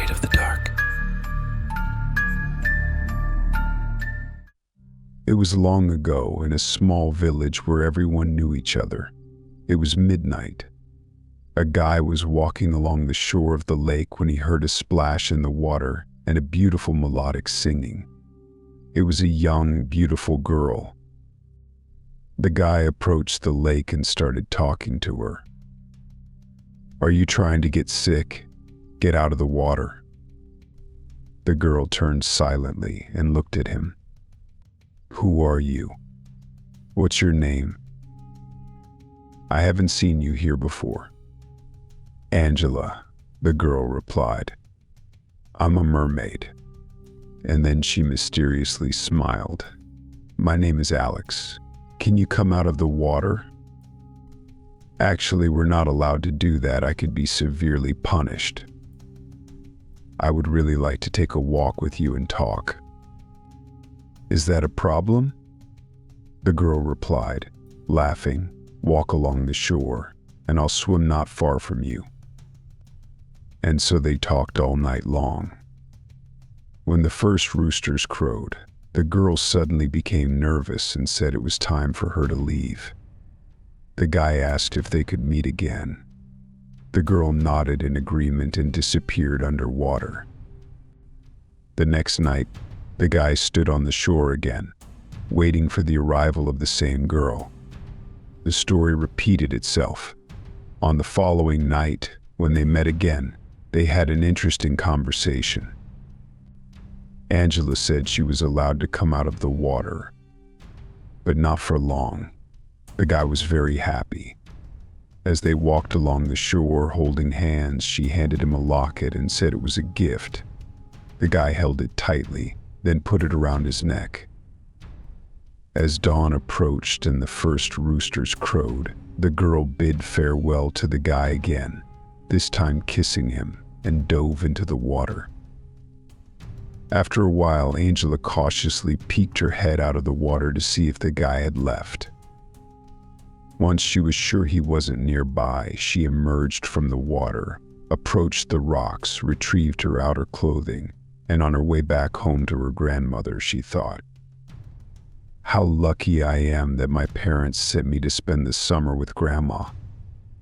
afraid of the dark. It was long ago in a small village where everyone knew each other. It was midnight. A guy was walking along the shore of the lake when he heard a splash in the water and a beautiful melodic singing. It was a young, beautiful girl. The guy approached the lake and started talking to her. "Are you trying to get sick? Get out of the water." The girl turned silently and looked at him. "Who are you? What's your name? I haven't seen you here before." "Angela," the girl replied. "I'm a mermaid." And then she mysteriously smiled. "My name is Alex. Can you come out of the water?" "Actually, we're not allowed to do that. I could be severely punished. I would really like to take a walk with you and talk." "Is that a problem?" The girl replied, laughing. "Walk along the shore, and I'll swim not far from you." And so they talked all night long. When the first roosters crowed, the girl suddenly became nervous and said it was time for her to leave. The guy asked if they could meet again. The girl nodded in agreement and disappeared underwater. The next night, the guy stood on the shore again, waiting for the arrival of the same girl. The story repeated itself. On the following night, when they met again, they had an interesting conversation. Angela said she was allowed to come out of the water, but not for long. The guy was very happy. As they walked along the shore holding hands, she handed him a locket and said it was a gift. The guy held it tightly, then put it around his neck. As dawn approached and the first roosters crowed, the girl bid farewell to the guy again, this time kissing him, and dove into the water. After a while, Angela cautiously peeked her head out of the water to see if the guy had left. Once she was sure he wasn't nearby, she emerged from the water, approached the rocks, retrieved her outer clothing, and on her way back home to her grandmother, she thought, "How lucky I am that my parents sent me to spend the summer with Grandma.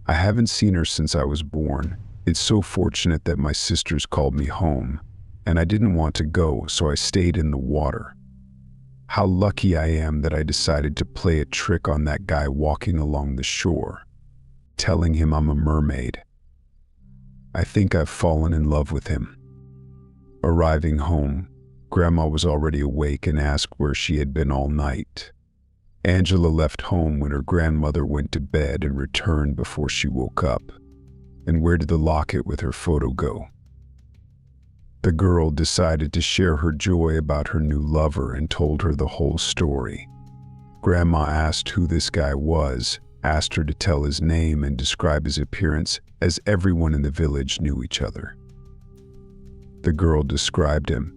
I haven't seen her since I was born. It's so fortunate that my sisters called me home, and I didn't want to go, so I stayed in the water. How lucky I am that I decided to play a trick on that guy walking along the shore, telling him I'm a mermaid. I think I've fallen in love with him." Arriving home, Grandma was already awake and asked where she had been all night. Angela left home when her grandmother went to bed and returned before she woke up. And where did the locket with her photo go? The girl decided to share her joy about her new lover and told her the whole story. Grandma asked who this guy was, asked her to tell his name and describe his appearance, as everyone in the village knew each other. The girl described him,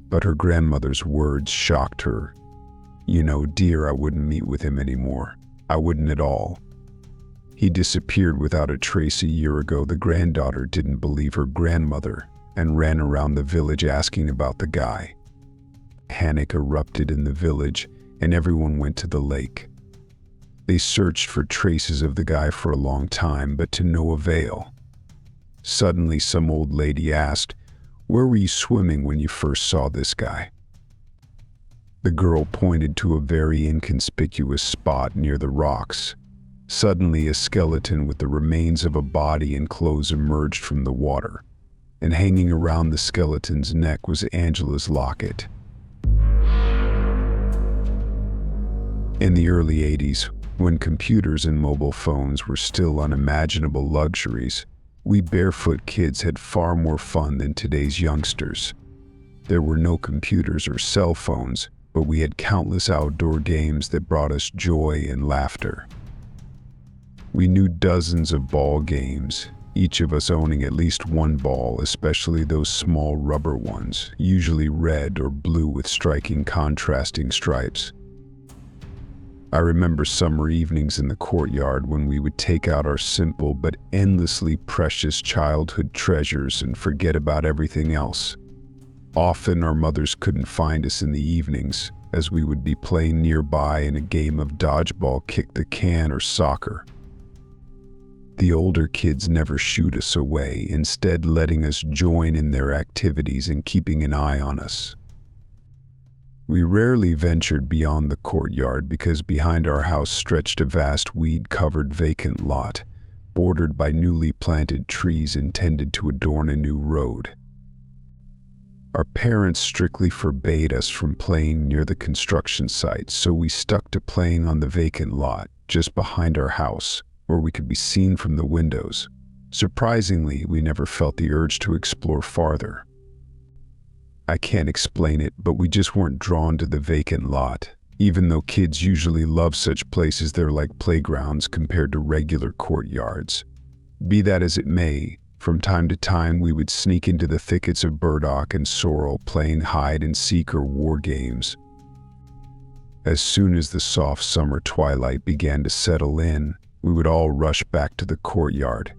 but her grandmother's words shocked her. "You know, dear, I wouldn't meet with him anymore. I wouldn't at all. He disappeared without a trace a year ago." The granddaughter didn't believe her grandmother and ran around the village asking about the guy. Panic erupted in the village and everyone went to the lake. They searched for traces of the guy for a long time, but to no avail. Suddenly, some old lady asked, "Where were you swimming when you first saw this guy?" The girl pointed to a very inconspicuous spot near the rocks. Suddenly, a skeleton with the remains of a body and clothes emerged from the water, and hanging around the skeleton's neck was Angela's locket. In the early 80s, when computers and mobile phones were still unimaginable luxuries, we barefoot kids had far more fun than today's youngsters. There were no computers or cell phones, but we had countless outdoor games that brought us joy and laughter. We knew dozens of ball games, each of us owning at least one ball, especially those small rubber ones, usually red or blue with striking contrasting stripes. I remember summer evenings in the courtyard when we would take out our simple but endlessly precious childhood treasures and forget about everything else. Often our mothers couldn't find us in the evenings, as we would be playing nearby in a game of dodgeball, kick the can, or soccer. The older kids never shooed us away, instead letting us join in their activities and keeping an eye on us. We rarely ventured beyond the courtyard because behind our house stretched a vast weed-covered vacant lot, bordered by newly planted trees intended to adorn a new road. Our parents strictly forbade us from playing near the construction site, so we stuck to playing on the vacant lot just behind our house, where we could be seen from the windows. Surprisingly, we never felt the urge to explore farther. I can't explain it, but we just weren't drawn to the vacant lot. Even though kids usually love such places, they're like playgrounds compared to regular courtyards. Be that as it may, from time to time we would sneak into the thickets of burdock and sorrel, playing hide and seek or war games. As soon as the soft summer twilight began to settle in, we would all rush back to the courtyard,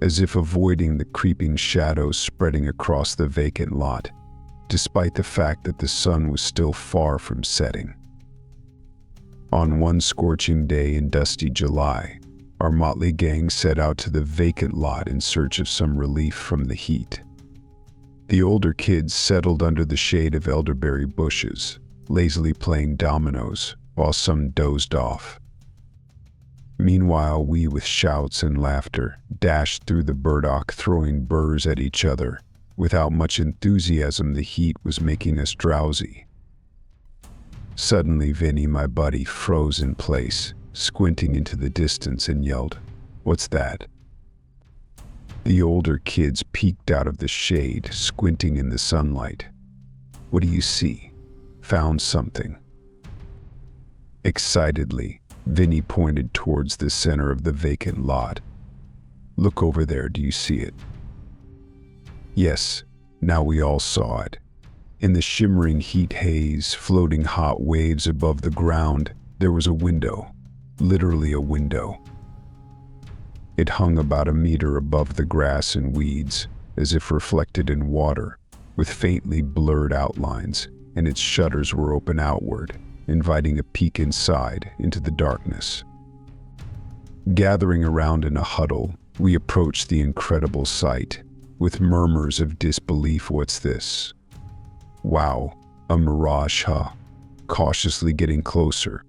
as if avoiding the creeping shadows spreading across the vacant lot, despite the fact that the sun was still far from setting. On one scorching day in dusty July, our motley gang set out to the vacant lot in search of some relief from the heat. The older kids settled under the shade of elderberry bushes, lazily playing dominoes, while some dozed off. Meanwhile, we, with shouts and laughter, dashed through the burdock, throwing burrs at each other. Without much enthusiasm, the heat was making us drowsy. Suddenly, Vinny, my buddy, froze in place, squinting into the distance, and yelled, "What's that?" The older kids peeked out of the shade, squinting in the sunlight. "What do you see?" "Found something." Excitedly, Vinny pointed towards the center of the vacant lot. "Look over there, do you see it?" Yes, now we all saw it. In the shimmering heat haze, floating hot waves above the ground, there was a window, literally a window. It hung about a meter above the grass and weeds, as if reflected in water, with faintly blurred outlines, and its shutters were open outward, inviting a peek inside into the darkness. Gathering around in a huddle, we approached the incredible sight, with murmurs of disbelief. "What's this?" "Wow, a mirage, huh?" Cautiously getting closer.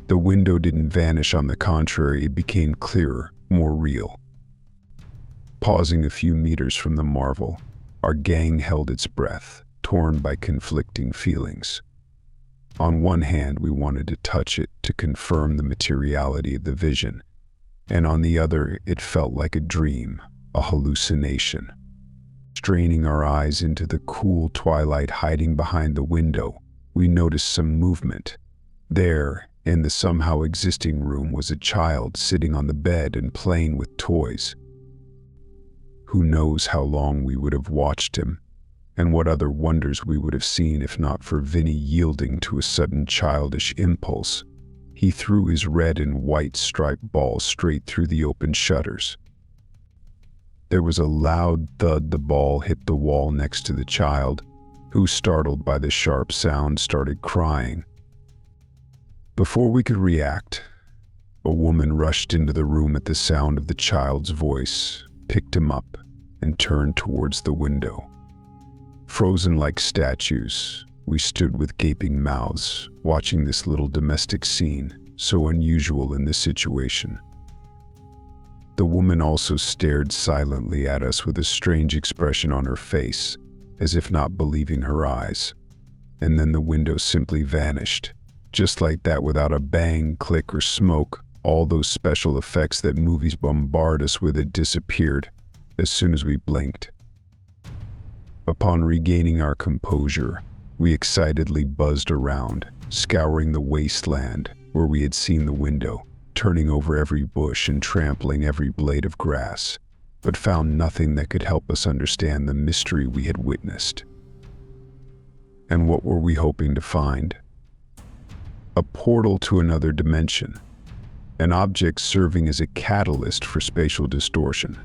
The window didn't vanish, on the contrary, it became clearer, more real. Pausing a few meters from the marvel, our gang held its breath, torn by conflicting feelings. On one hand, we wanted to touch it to confirm the materiality of the vision, and on the other, it felt like a dream, a hallucination. Straining our eyes into the cool twilight hiding behind the window, we noticed some movement. There, in the somehow existing room, was a child sitting on the bed and playing with toys. Who knows how long we would have watched him, and what other wonders we would have seen if not for Vinny yielding to a sudden childish impulse. He threw his red and white striped ball straight through the open shutters. There was a loud thud. The ball hit the wall next to the child, who, startled by the sharp sound, started crying. Before we could react, a woman rushed into the room at the sound of the child's voice, picked him up, and turned towards the window. Frozen like statues, we stood with gaping mouths, watching this little domestic scene, so unusual in this situation. The woman also stared silently at us with a strange expression on her face, as if not believing her eyes. And then the window simply vanished, just like that, without a bang, click, or smoke. All those special effects that movies bombard us with had disappeared as soon as we blinked. Upon regaining our composure, we excitedly buzzed around, scouring the wasteland where we had seen the window, turning over every bush and trampling every blade of grass, but found nothing that could help us understand the mystery we had witnessed. And what were we hoping to find? a portal to another dimension, an object serving as a catalyst for spatial distortion.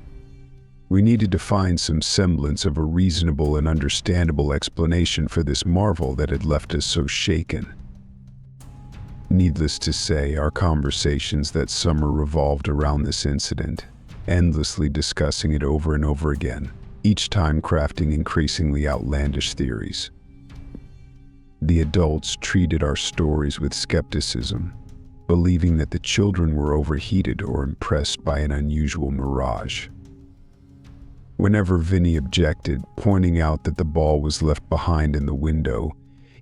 We needed to find some semblance of a reasonable and understandable explanation for this marvel that had left us so shaken. Needless to say, our conversations that summer revolved around this incident, endlessly discussing it over and over again, each time crafting increasingly outlandish theories. The adults treated our stories with skepticism, believing that the children were overheated or impressed by an unusual mirage. Whenever Vinny objected, pointing out that the ball was left behind in the window,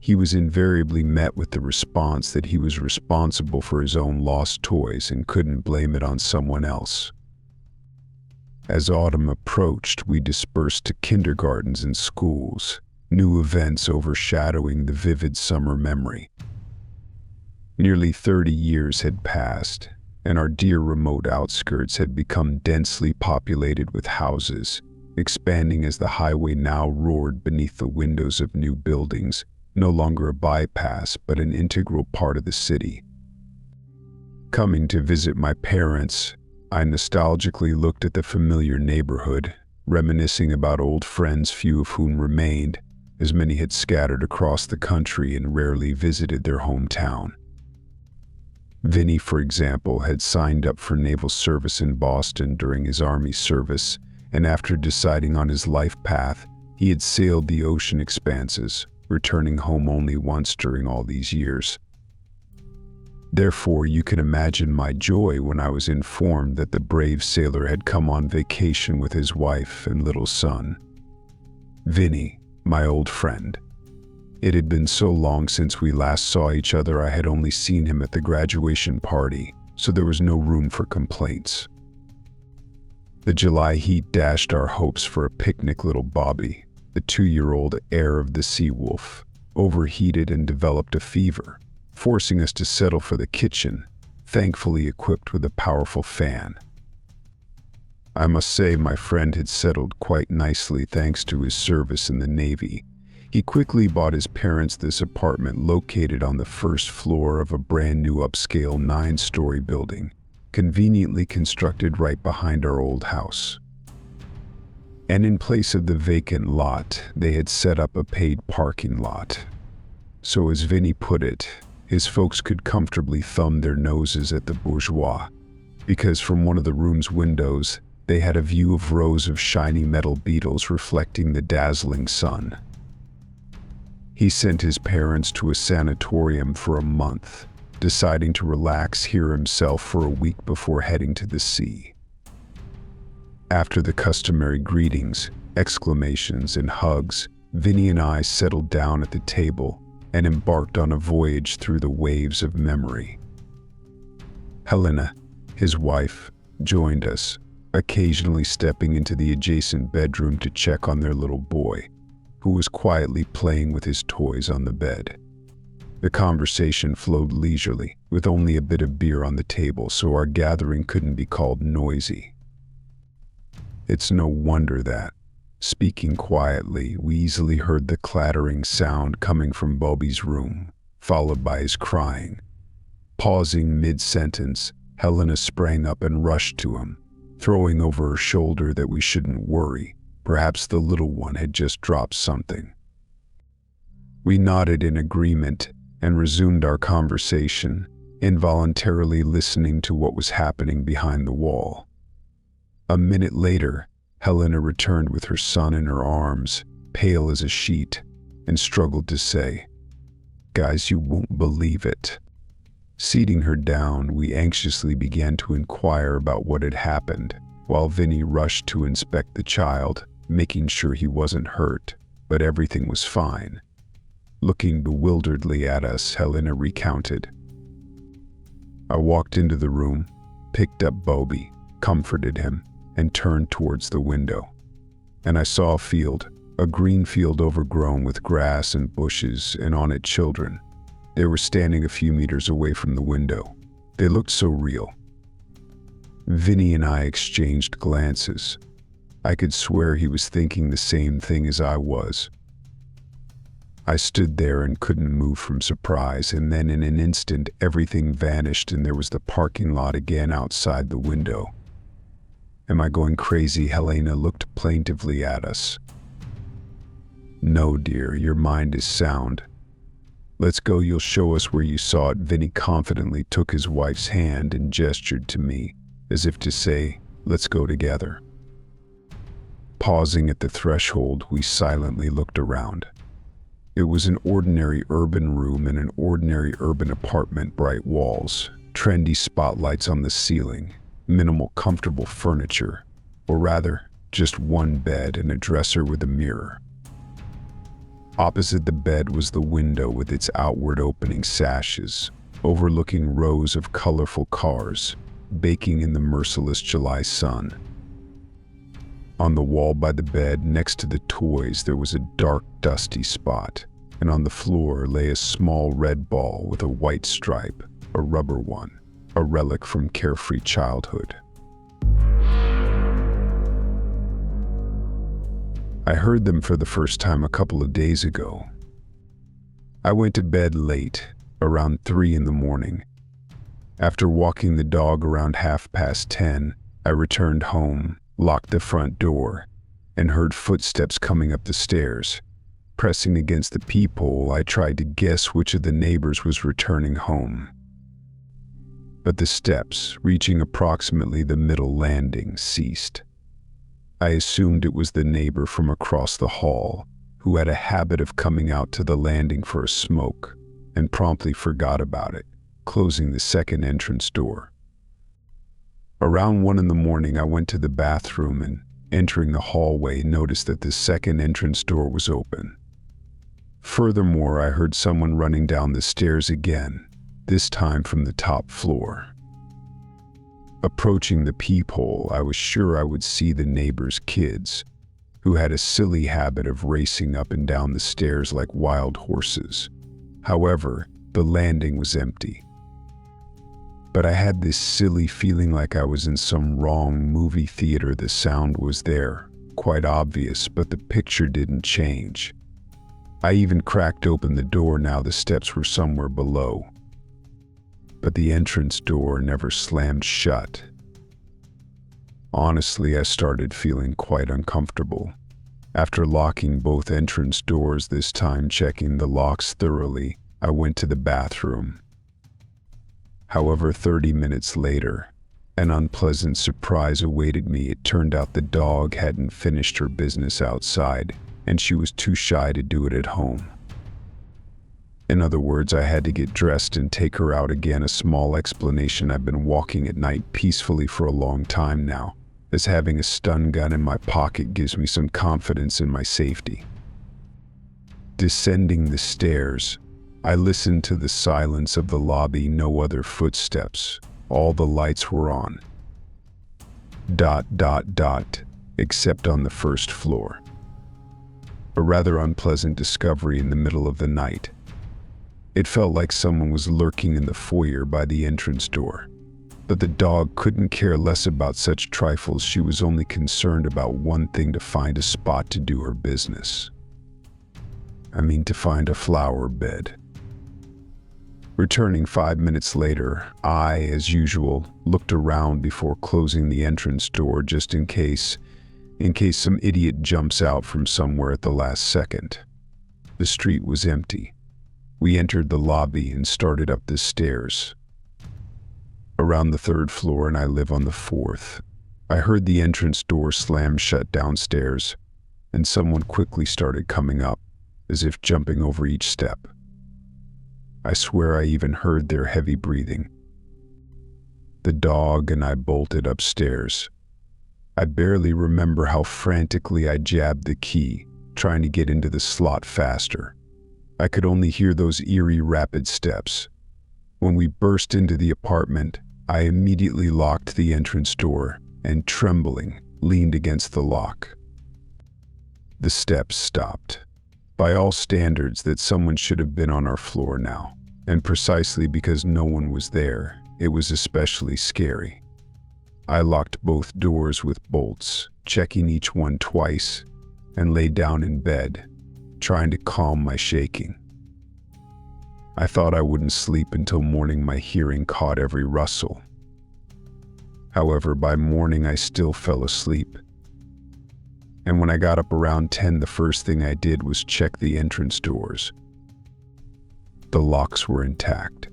he was invariably met with the response that he was responsible for his own lost toys and couldn't blame it on someone else. As autumn approached, we dispersed to kindergartens and schools, new events overshadowing the vivid summer memory. Nearly 30 years had passed, and our dear remote outskirts had become densely populated with houses, expanding as the highway now roared beneath the windows of new buildings, no longer a bypass but an integral part of the city. Coming to visit my parents, I nostalgically looked at the familiar neighborhood, reminiscing about old friends, few of whom remained, as many had scattered across the country and rarely visited their hometown. Vinny, for example, had signed up for naval service in Boston during his Army service, and after deciding on his life path, he had sailed the ocean expanses, returning home only once during all these years. Therefore, you can imagine my joy when I was informed that the brave sailor had come on vacation with his wife and little son. Vinny, my old friend. It had been so long since we last saw each other. I had only seen him at the graduation party, so there was no room for complaints. The July heat dashed our hopes for a picnic. Little Bobby, the 2-year-old heir of the sea wolf, overheated and developed a fever, forcing us to settle for the kitchen, thankfully equipped with a powerful fan. I must say my friend had settled quite nicely thanks to his service in the Navy. He quickly bought his parents this apartment located on the first floor of a brand new upscale 9-story building, conveniently constructed right behind our old house. And in place of the vacant lot, they had set up a paid parking lot. So as Vinny put it, his folks could comfortably thumb their noses at the bourgeois, because from one of the room's windows, they had a view of rows of shiny metal beetles reflecting the dazzling sun. He sent his parents to a sanatorium for a month, deciding to relax here himself for a week before heading to the sea. After the customary greetings, exclamations, and hugs, Vinny and I settled down at the table and embarked on a voyage through the waves of memory. Helena, his wife, joined us, occasionally stepping into the adjacent bedroom to check on their little boy, who was quietly playing with his toys on the bed. The conversation flowed leisurely, with only a bit of beer on the table, so our gathering couldn't be called noisy. It's no wonder that, speaking quietly, we easily heard the clattering sound coming from Bobby's room, followed by his crying. Pausing mid-sentence, Helena sprang up and rushed to him, throwing over her shoulder that we shouldn't worry. Perhaps the little one had just dropped something. We nodded in agreement and resumed our conversation, involuntarily listening to what was happening behind the wall. A minute later, Helena returned with her son in her arms, pale as a sheet, and struggled to say, "Guys, you won't believe it." Seating her down, we anxiously began to inquire about what had happened, while Vinny rushed to inspect the child, making sure he wasn't hurt, but everything was fine. Looking bewilderedly at us, Helena recounted. I walked into the room, picked up Bobby, comforted him, and turned towards the window. And I saw a field, a green field overgrown with grass and bushes, and on it children. They were standing a few meters away from the window. They looked so real. Vinny and I exchanged glances. I could swear he was thinking the same thing as I was. I stood there and couldn't move from surprise, and then in an instant everything vanished and there was the parking lot again outside the window. Am I going crazy? Helena looked plaintively at us. No, dear, your mind is sound. Let's go, you'll show us where you saw it. Vinny confidently took his wife's hand and gestured to me, as if to say, let's go together. Pausing at the threshold, we silently looked around. It was an ordinary urban room in an ordinary urban apartment. Bright walls, trendy spotlights on the ceiling, minimal comfortable furniture, or rather, just one bed and a dresser with a mirror. Opposite the bed was the window with its outward opening sashes, overlooking rows of colorful cars, baking in the merciless July sun. On the wall by the bed, next to the toys, there was a dark, dusty spot, and on the floor lay a small red ball with a white stripe, a rubber one, a relic from carefree childhood. I heard them for the first time a couple of days ago. I went to bed late, around 3 in the morning. After walking the dog around 10:30, I returned home, locked the front door, and heard footsteps coming up the stairs. Pressing against the peephole, I tried to guess which of the neighbors was returning home. But the steps, reaching approximately the middle landing, ceased. I assumed it was the neighbor from across the hall, who had a habit of coming out to the landing for a smoke, and promptly forgot about it, closing the second entrance door. Around 1 in the morning, I went to the bathroom and, entering the hallway, noticed that the second entrance door was open. Furthermore, I heard someone running down the stairs again, this time from the top floor. Approaching the peephole, I was sure I would see the neighbor's kids, who had a silly habit of racing up and down the stairs like wild horses. However, the landing was empty. But I had this silly feeling like I was in some wrong movie theater. The sound was there, quite obvious, but the picture didn't change. I even cracked open the door. Now the steps were somewhere below, but the entrance door never slammed shut. Honestly, I started feeling quite uncomfortable. After locking both entrance doors, this time checking the locks thoroughly, I went to the bathroom. However, 30 minutes later, an unpleasant surprise awaited me. It turned out the dog hadn't finished her business outside, and she was too shy to do it at home. In other words, I had to get dressed and take her out again. A small explanation: I've been walking at night peacefully for a long time now, as having a stun gun in my pocket gives me some confidence in my safety. Descending the stairs, I listened to the silence of the lobby. No other footsteps. All the lights were on. ... except on the first floor. A rather unpleasant discovery in the middle of the night. It felt like someone was lurking in the foyer by the entrance door. But the dog couldn't care less about such trifles. She was only concerned about one thing: to find a spot to do her business. To find a flower bed. Returning 5 minutes later, I, as usual, looked around before closing the entrance door, just in case some idiot jumps out from somewhere at the last second. The street was empty. We entered the lobby and started up the stairs. Around the 3rd floor, and I live on the 4th. I heard the entrance door slam shut downstairs, and someone quickly started coming up, as if jumping over each step. I swear I even heard their heavy breathing. The dog and I bolted upstairs. I barely remember how frantically I jabbed the key, trying to get into the slot faster. I could only hear those eerie, rapid steps. When we burst into the apartment, I immediately locked the entrance door and, trembling, leaned against the lock. The steps stopped. By all standards, that someone should have been on our floor now, and precisely because no one was there, it was especially scary. I locked both doors with bolts, checking each one twice, and lay down in bed, trying to calm my shaking. I thought I wouldn't sleep until morning. My hearing caught every rustle. However, by morning I still fell asleep. And when I got up around 10, the first thing I did was check the entrance doors. The locks were intact.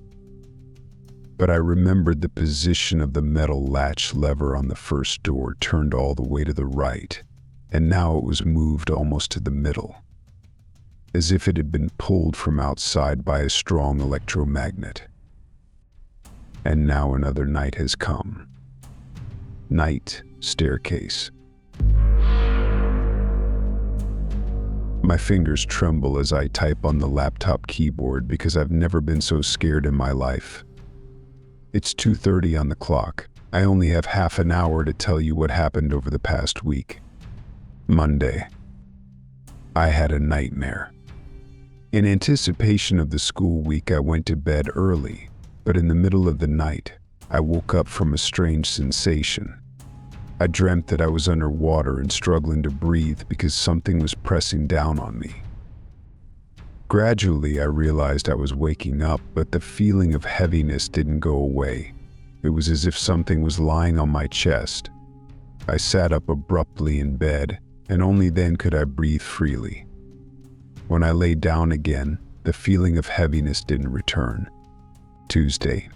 But I remembered the position of the metal latch lever on the first door turned all the way to the right, and now it was moved almost to the middle, as if it had been pulled from outside by a strong electromagnet. And now another night has come. Night staircase. My fingers tremble as I type on the laptop keyboard because I've never been so scared in my life. It's 2:30 on the clock. I only have half an hour to tell you what happened over the past week. Monday. I had a nightmare. In anticipation of the school week, I went to bed early, but in the middle of the night, I woke up from a strange sensation. I dreamt that I was underwater and struggling to breathe because something was pressing down on me. Gradually, I realized I was waking up, but the feeling of heaviness didn't go away. It was as if something was lying on my chest. I sat up abruptly in bed, and only then could I breathe freely. When I lay down again, the feeling of heaviness didn't return. Tuesday.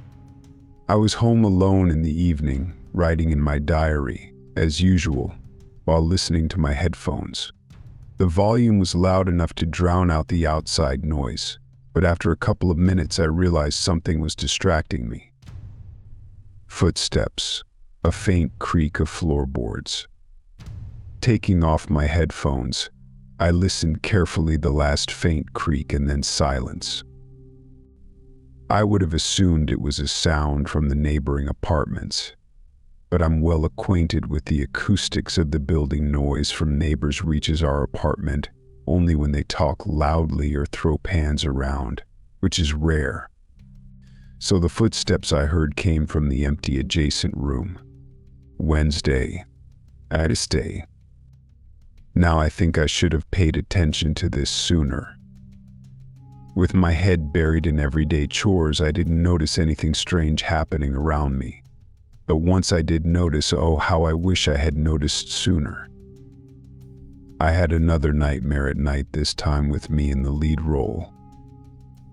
I was home alone in the evening, writing in my diary, as usual, while listening to my headphones. The volume was loud enough to drown out the outside noise, but after a couple of minutes I realized something was distracting me. Footsteps, a faint creak of floorboards. Taking off my headphones, I listened carefully, the last faint creak and then silence. I would have assumed it was a sound from the neighboring apartments, but I'm well acquainted with the acoustics of the building. Noise from neighbors reaches our apartment only when they talk loudly or throw pans around, which is rare. So the footsteps I heard came from the empty adjacent room. Wednesday. Day. Now I think I should have paid attention to this sooner. With my head buried in everyday chores, I didn't notice anything strange happening around me. But once I did notice, oh, how I wish I had noticed sooner. I had another nightmare at night, this time with me in the lead role.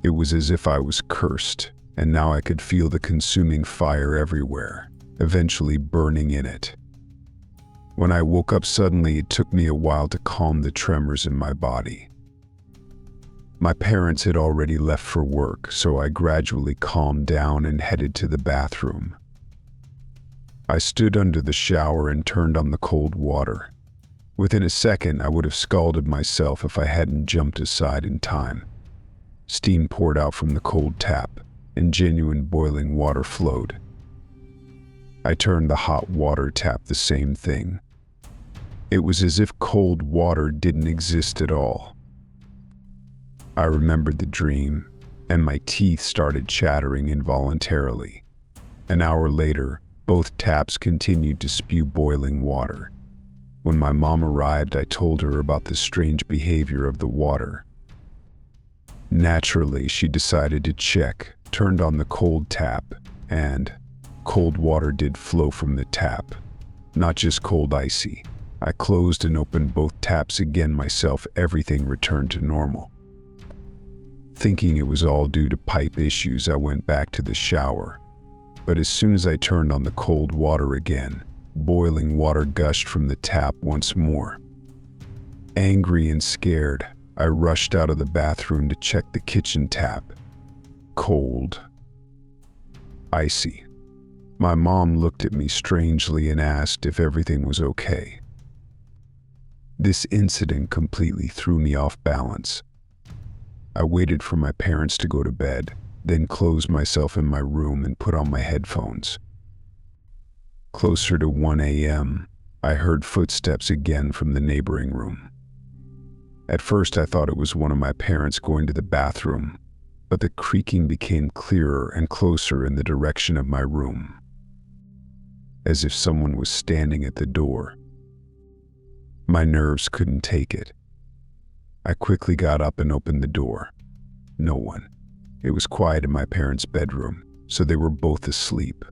It was as if I was cursed, and now I could feel the consuming fire everywhere, eventually burning in it. When I woke up suddenly, it took me a while to calm the tremors in my body. My parents had already left for work, so I gradually calmed down and headed to the bathroom. I stood under the shower and turned on the cold water. Within a second, I would have scalded myself if I hadn't jumped aside in time. Steam poured out from the cold tap, and genuine boiling water flowed. I turned the hot water tap, the same thing. It was as if cold water didn't exist at all. I remembered the dream, and my teeth started chattering involuntarily. An hour later, both taps continued to spew boiling water. When my mom arrived, I told her about the strange behavior of the water. Naturally, she decided to check, turned on the cold tap, and cold water did flow from the tap. Not just cold, icy. I closed and opened both taps again myself. Everything returned to normal. Thinking it was all due to pipe issues, I went back to the shower. But as soon as I turned on the cold water again, boiling water gushed from the tap once more. Angry and scared, I rushed out of the bathroom to check the kitchen tap. Cold. Icy. My mom looked at me strangely and asked if everything was okay. This incident completely threw me off balance. I waited for my parents to go to bed, then closed myself in my room and put on my headphones. Closer to 1 a.m., I heard footsteps again from the neighboring room. At first, I thought it was one of my parents going to the bathroom, but the creaking became clearer and closer in the direction of my room, as if someone was standing at the door. My nerves couldn't take it. I quickly got up and opened the door. No one. It was quiet in my parents' bedroom, so they were both asleep.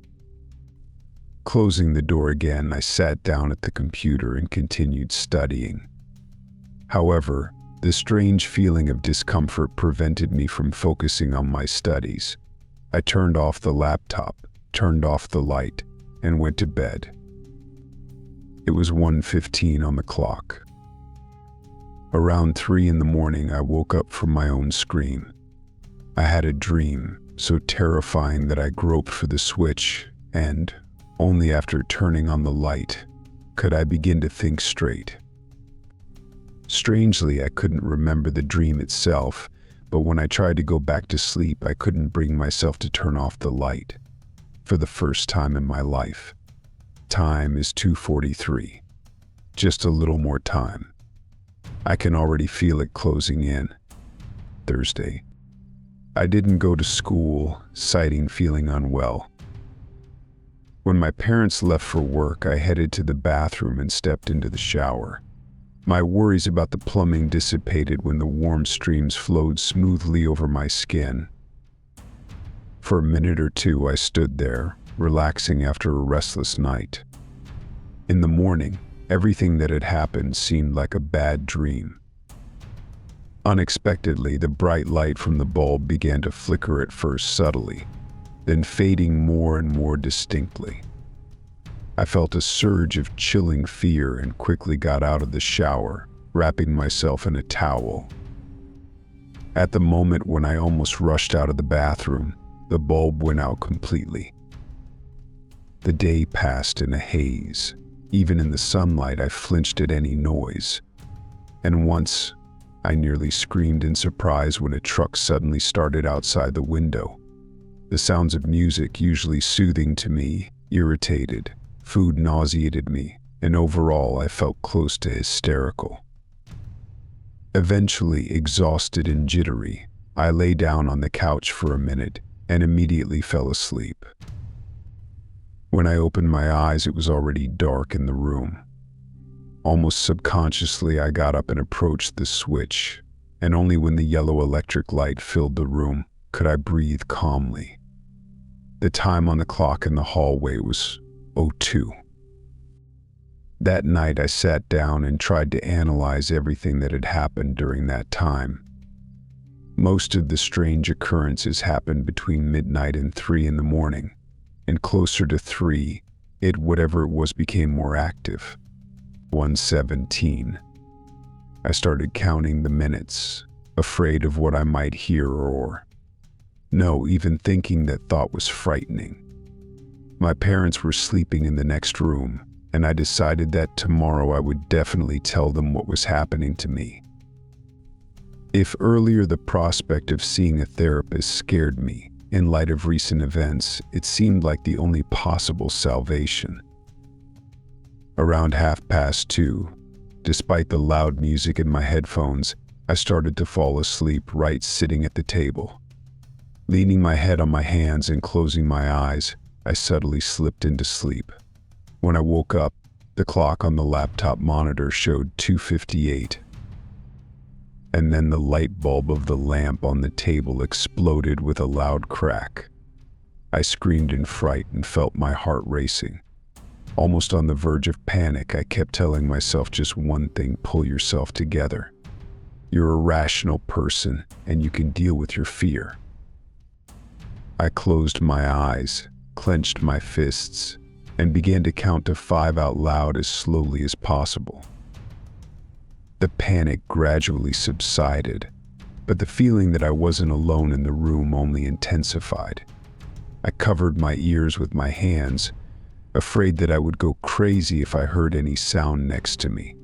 Closing the door again, I sat down at the computer and continued studying. However, the strange feeling of discomfort prevented me from focusing on my studies. I turned off the laptop, turned off the light, and went to bed. It was 1:15 on the clock. Around 3 in the morning, I woke up from my own scream. I had a dream, so terrifying that I groped for the switch, and only after turning on the light could I begin to think straight. Strangely, I couldn't remember the dream itself, but when I tried to go back to sleep, I couldn't bring myself to turn off the light. For the first time in my life. Time is 2:43. Just a little more time. I can already feel it closing in. Thursday. I didn't go to school, citing feeling unwell. When my parents left for work, I headed to the bathroom and stepped into the shower. My worries about the plumbing dissipated when the warm streams flowed smoothly over my skin. For a minute or two, I stood there, relaxing after a restless night. In the morning, everything that had happened seemed like a bad dream. Unexpectedly, the bright light from the bulb began to flicker at first subtly, then fading more and more distinctly. I felt a surge of chilling fear and quickly got out of the shower, wrapping myself in a towel. At the moment when I almost rushed out of the bathroom, the bulb went out completely. The day passed in a haze. Even in the sunlight, I flinched at any noise. And once, I nearly screamed in surprise when a truck suddenly started outside the window. The sounds of music, usually soothing to me, irritated. Food nauseated me, and overall I felt close to hysterical. Eventually, exhausted and jittery, I lay down on the couch for a minute and immediately fell asleep. When I opened my eyes, it was already dark in the room. Almost subconsciously, I got up and approached the switch, and only when the yellow electric light filled the room could I breathe calmly. The time on the clock in the hallway was 02. That night, I sat down and tried to analyze everything that had happened during that time. Most of the strange occurrences happened between midnight and 3 in the morning, and closer to 3, whatever it was, became more active. 1:17. I started counting the minutes, afraid of what I might hear or no, even thinking that thought was frightening. My parents were sleeping in the next room, and I decided that tomorrow I would definitely tell them what was happening to me. If earlier the prospect of seeing a therapist scared me, in light of recent events, it seemed like the only possible salvation. Around 2:30, despite the loud music in my headphones, I started to fall asleep right sitting at the table. Leaning my head on my hands and closing my eyes, I subtly slipped into sleep. When I woke up, the clock on the laptop monitor showed 2:58. And then the light bulb of the lamp on the table exploded with a loud crack. I screamed in fright and felt my heart racing. Almost on the verge of panic, I kept telling myself just one thing: pull yourself together. You're a rational person, and you can deal with your fear. I closed my eyes, clenched my fists, and began to count to 5 out loud as slowly as possible. The panic gradually subsided, but the feeling that I wasn't alone in the room only intensified. I covered my ears with my hands, afraid that I would go crazy if I heard any sound next to me.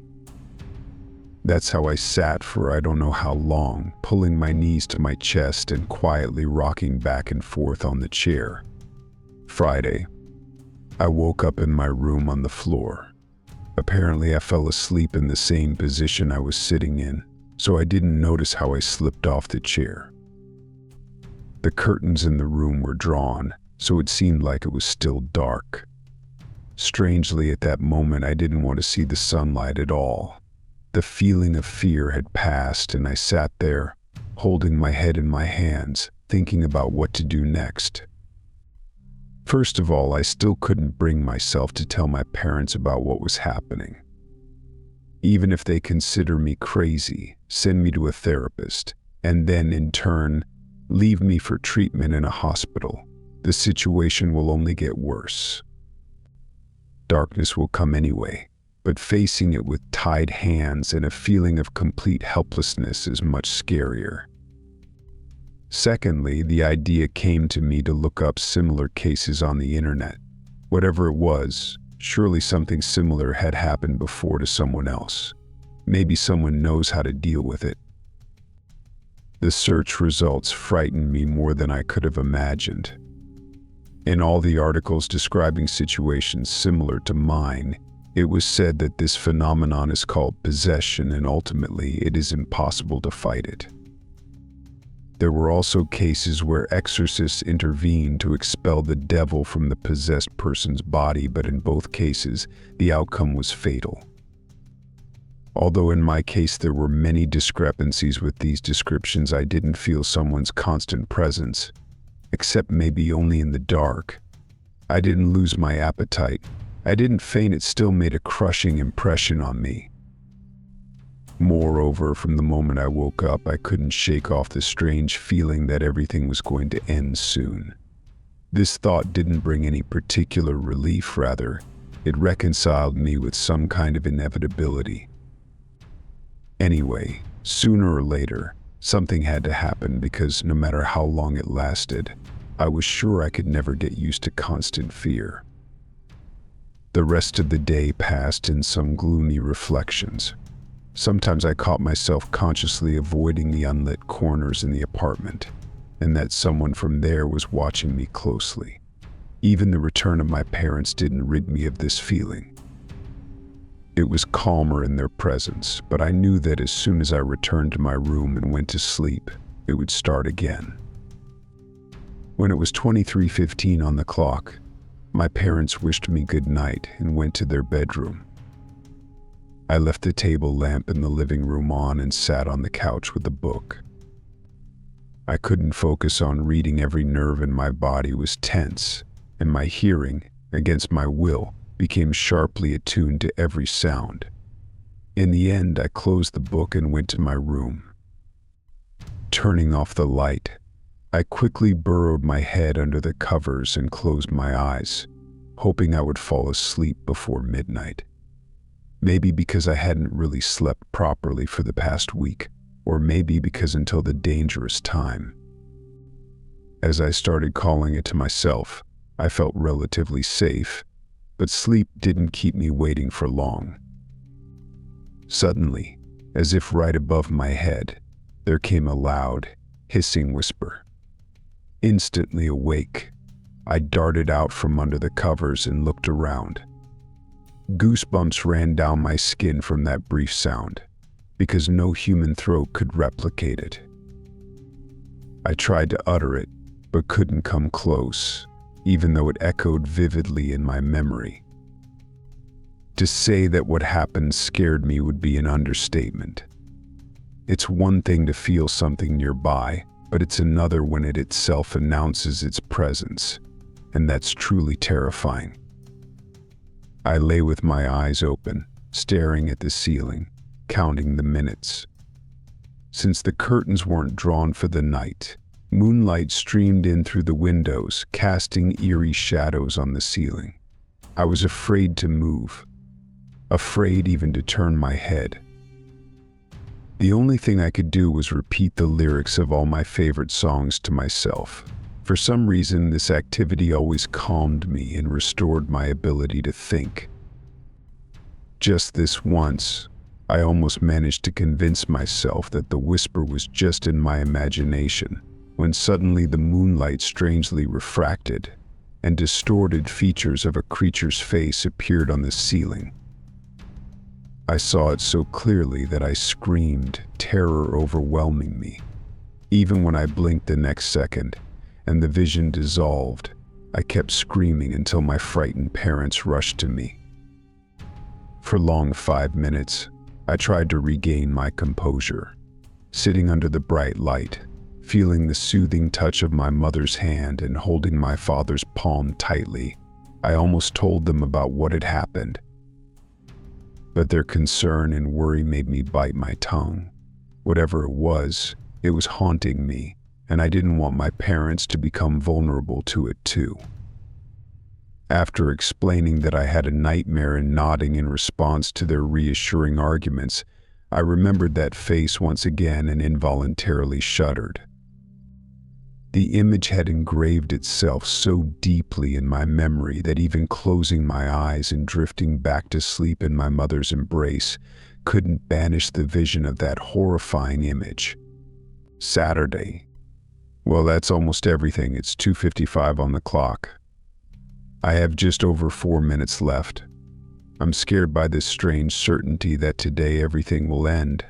That's how I sat for I don't know how long, pulling my knees to my chest and quietly rocking back and forth on the chair. Friday. I woke up in my room on the floor. Apparently, I fell asleep in the same position I was sitting in, so I didn't notice how I slipped off the chair. The curtains in the room were drawn, so it seemed like it was still dark. Strangely, at that moment, I didn't want to see the sunlight at all. The feeling of fear had passed, and I sat there, holding my head in my hands, thinking about what to do next. First of all, I still couldn't bring myself to tell my parents about what was happening. Even if they consider me crazy, send me to a therapist, and then, in turn, leave me for treatment in a hospital, the situation will only get worse. Darkness will come anyway, but facing it with tied hands and a feeling of complete helplessness is much scarier. Secondly, the idea came to me to look up similar cases on the internet. Whatever it was, surely something similar had happened before to someone else. Maybe someone knows how to deal with it. The search results frightened me more than I could have imagined. In all the articles describing situations similar to mine, it was said that this phenomenon is called possession, and ultimately it is impossible to fight it. There were also cases where exorcists intervened to expel the devil from the possessed person's body, but in both cases, the outcome was fatal. Although in my case there were many discrepancies with these descriptions, I didn't feel someone's constant presence, except maybe only in the dark. I didn't lose my appetite. I didn't faint. It still made a crushing impression on me. Moreover, from the moment I woke up, I couldn't shake off the strange feeling that everything was going to end soon. This thought didn't bring any particular relief, rather, it reconciled me with some kind of inevitability. Anyway, sooner or later, something had to happen, because no matter how long it lasted, I was sure I could never get used to constant fear. The rest of the day passed in some gloomy reflections. Sometimes I caught myself consciously avoiding the unlit corners in the apartment, and that someone from there was watching me closely. Even the return of my parents didn't rid me of this feeling. It was calmer in their presence, but I knew that as soon as I returned to my room and went to sleep, it would start again. When it was 23:15 on the clock, my parents wished me good night and went to their bedroom. I left the table lamp in the living room on and sat on the couch with a book. I couldn't focus on reading. Every nerve in my body was tense, and my hearing, against my will, became sharply attuned to every sound. In the end, I closed the book and went to my room. Turning off the light, I quickly burrowed my head under the covers and closed my eyes, hoping I would fall asleep before midnight. Maybe because I hadn't really slept properly for the past week, or maybe because until the dangerous time. As I started calling it to myself, I felt relatively safe, but sleep didn't keep me waiting for long. Suddenly, as if right above my head, there came a loud, hissing whisper. Instantly awake, I darted out from under the covers and looked around. Goosebumps ran down my skin from that brief sound, because no human throat could replicate it. I tried to utter it, but couldn't come close, even though it echoed vividly in my memory. To say that what happened scared me would be an understatement. It's one thing to feel something nearby, but it's another when it itself announces its presence, and that's truly terrifying. I lay with my eyes open, staring at the ceiling, counting the minutes. Since the curtains weren't drawn for the night, moonlight streamed in through the windows, casting eerie shadows on the ceiling. I was afraid to move, afraid even to turn my head. The only thing I could do was repeat the lyrics of all my favorite songs to myself. For some reason, this activity always calmed me and restored my ability to think. Just this once, I almost managed to convince myself that the whisper was just in my imagination, when suddenly the moonlight strangely refracted, and distorted features of a creature's face appeared on the ceiling. I saw it so clearly that I screamed, terror overwhelming me. Even when I blinked the next second, and the vision dissolved, I kept screaming until my frightened parents rushed to me. For long 5 minutes, I tried to regain my composure, sitting under the bright light, feeling the soothing touch of my mother's hand and holding my father's palm tightly. I almost told them about what had happened, but their concern and worry made me bite my tongue. Whatever it was haunting me, and I didn't want my parents to become vulnerable to it too. After explaining that I had a nightmare and nodding in response to their reassuring arguments, I remembered that face once again and involuntarily shuddered. The image had engraved itself so deeply in my memory that even closing my eyes and drifting back to sleep in my mother's embrace couldn't banish the vision of that horrifying image. Saturday. Well, that's almost everything. It's 2:55 on the clock. I have just over 4 minutes left. I'm scared by this strange certainty that today everything will end,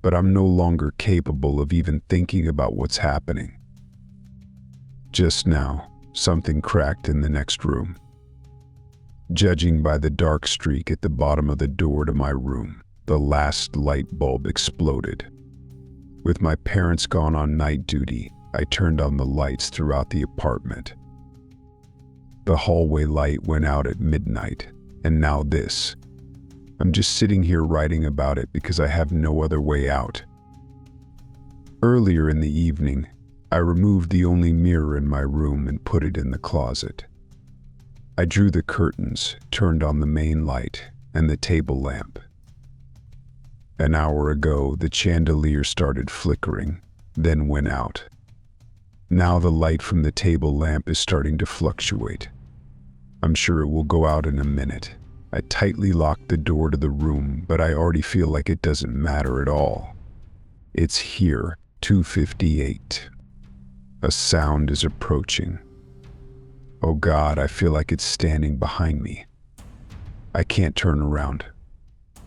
but I'm no longer capable of even thinking about what's happening. Just now, something cracked in the next room. Judging by the dark streak at the bottom of the door to my room, the last light bulb exploded. With my parents gone on night duty, I turned on the lights throughout the apartment. The hallway light went out at midnight, and now this. I'm just sitting here writing about it because I have no other way out. Earlier in the evening, I removed the only mirror in my room and put it in the closet. I drew the curtains, turned on the main light, and the table lamp. An hour ago, the chandelier started flickering, then went out. Now the light from the table lamp is starting to fluctuate. I'm sure it will go out in a minute. I tightly locked the door to the room, but I already feel like it doesn't matter at all. It's here, 2:58. A sound is approaching. Oh God, I feel like it's standing behind me. I can't turn around.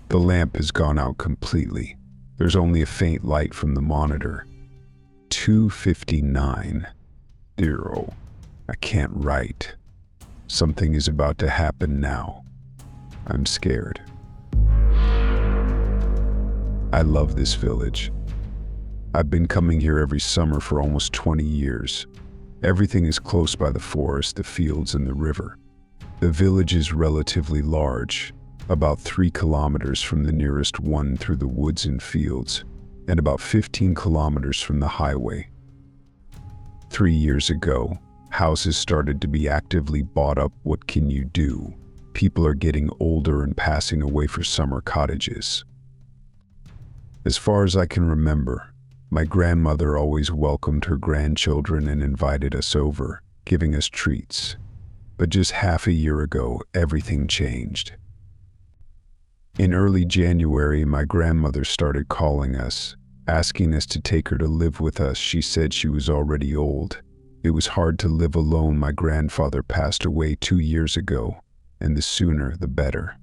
The lamp has gone out completely. There's only a faint light from the monitor. 2:59. 0. I can't write. Something is about to happen now. I'm scared. I love this village. I've been coming here every summer for almost 20 years. Everything is close by the forest, the fields, and the river. The village is relatively large, about 3 kilometers from the nearest one through the woods and fields, and about 15 kilometers from the highway. 3 years ago, houses started to be actively bought up. What can you do? People are getting older and passing away for summer cottages. As far as I can remember, my grandmother always welcomed her grandchildren and invited us over, giving us treats. But just half a year ago, everything changed. In early January, my grandmother started calling us, asking us to take her to live with us. She said she was already old. It was hard to live alone. My grandfather passed away 2 years ago, and the sooner the better.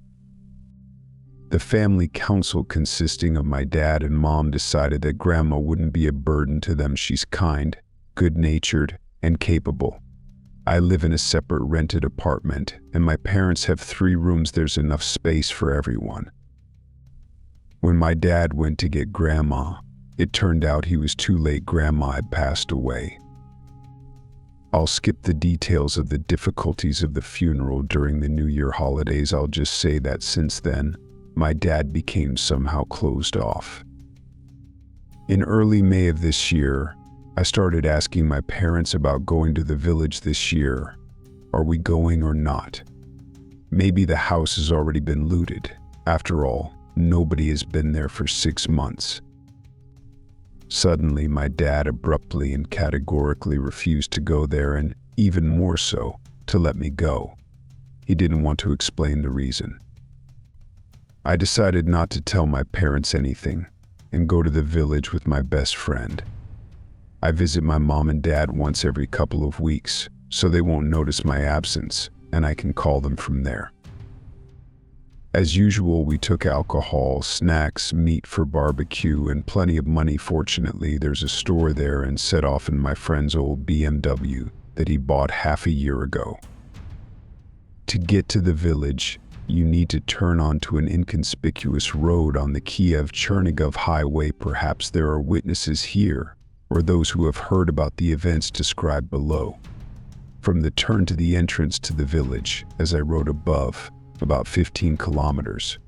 The family council, consisting of my dad and mom, decided that grandma wouldn't be a burden to them. She's kind, good-natured, and capable. I live in a separate rented apartment, and my parents have 3 rooms. There's enough space for everyone. When my dad went to get grandma, it turned out he was too late. Grandma had passed away. I'll skip the details of the difficulties of the funeral during the New Year holidays. I'll just say that since then, my dad became somehow closed off. In early May of this year, I started asking my parents about going to the village this year. Are we going or not? Maybe the house has already been looted. After all, nobody has been there for 6 months. Suddenly, my dad abruptly and categorically refused to go there, and even more so, to let me go. He didn't want to explain the reason. I decided not to tell my parents anything and go to the village with my best friend. I visit my mom and dad once every couple of weeks, so they won't notice my absence, and I can call them from there. As usual, we took alcohol, snacks, meat for barbecue, and plenty of money. Fortunately, there's a store there, and set off in my friend's old BMW that he bought half a year ago. To get to the village, you need to turn onto an inconspicuous road on the Kiev-Chernigov highway. Perhaps there are witnesses here, or those who have heard about the events described below. From the turn to the entrance to the village, as I wrote above, about 15 kilometers.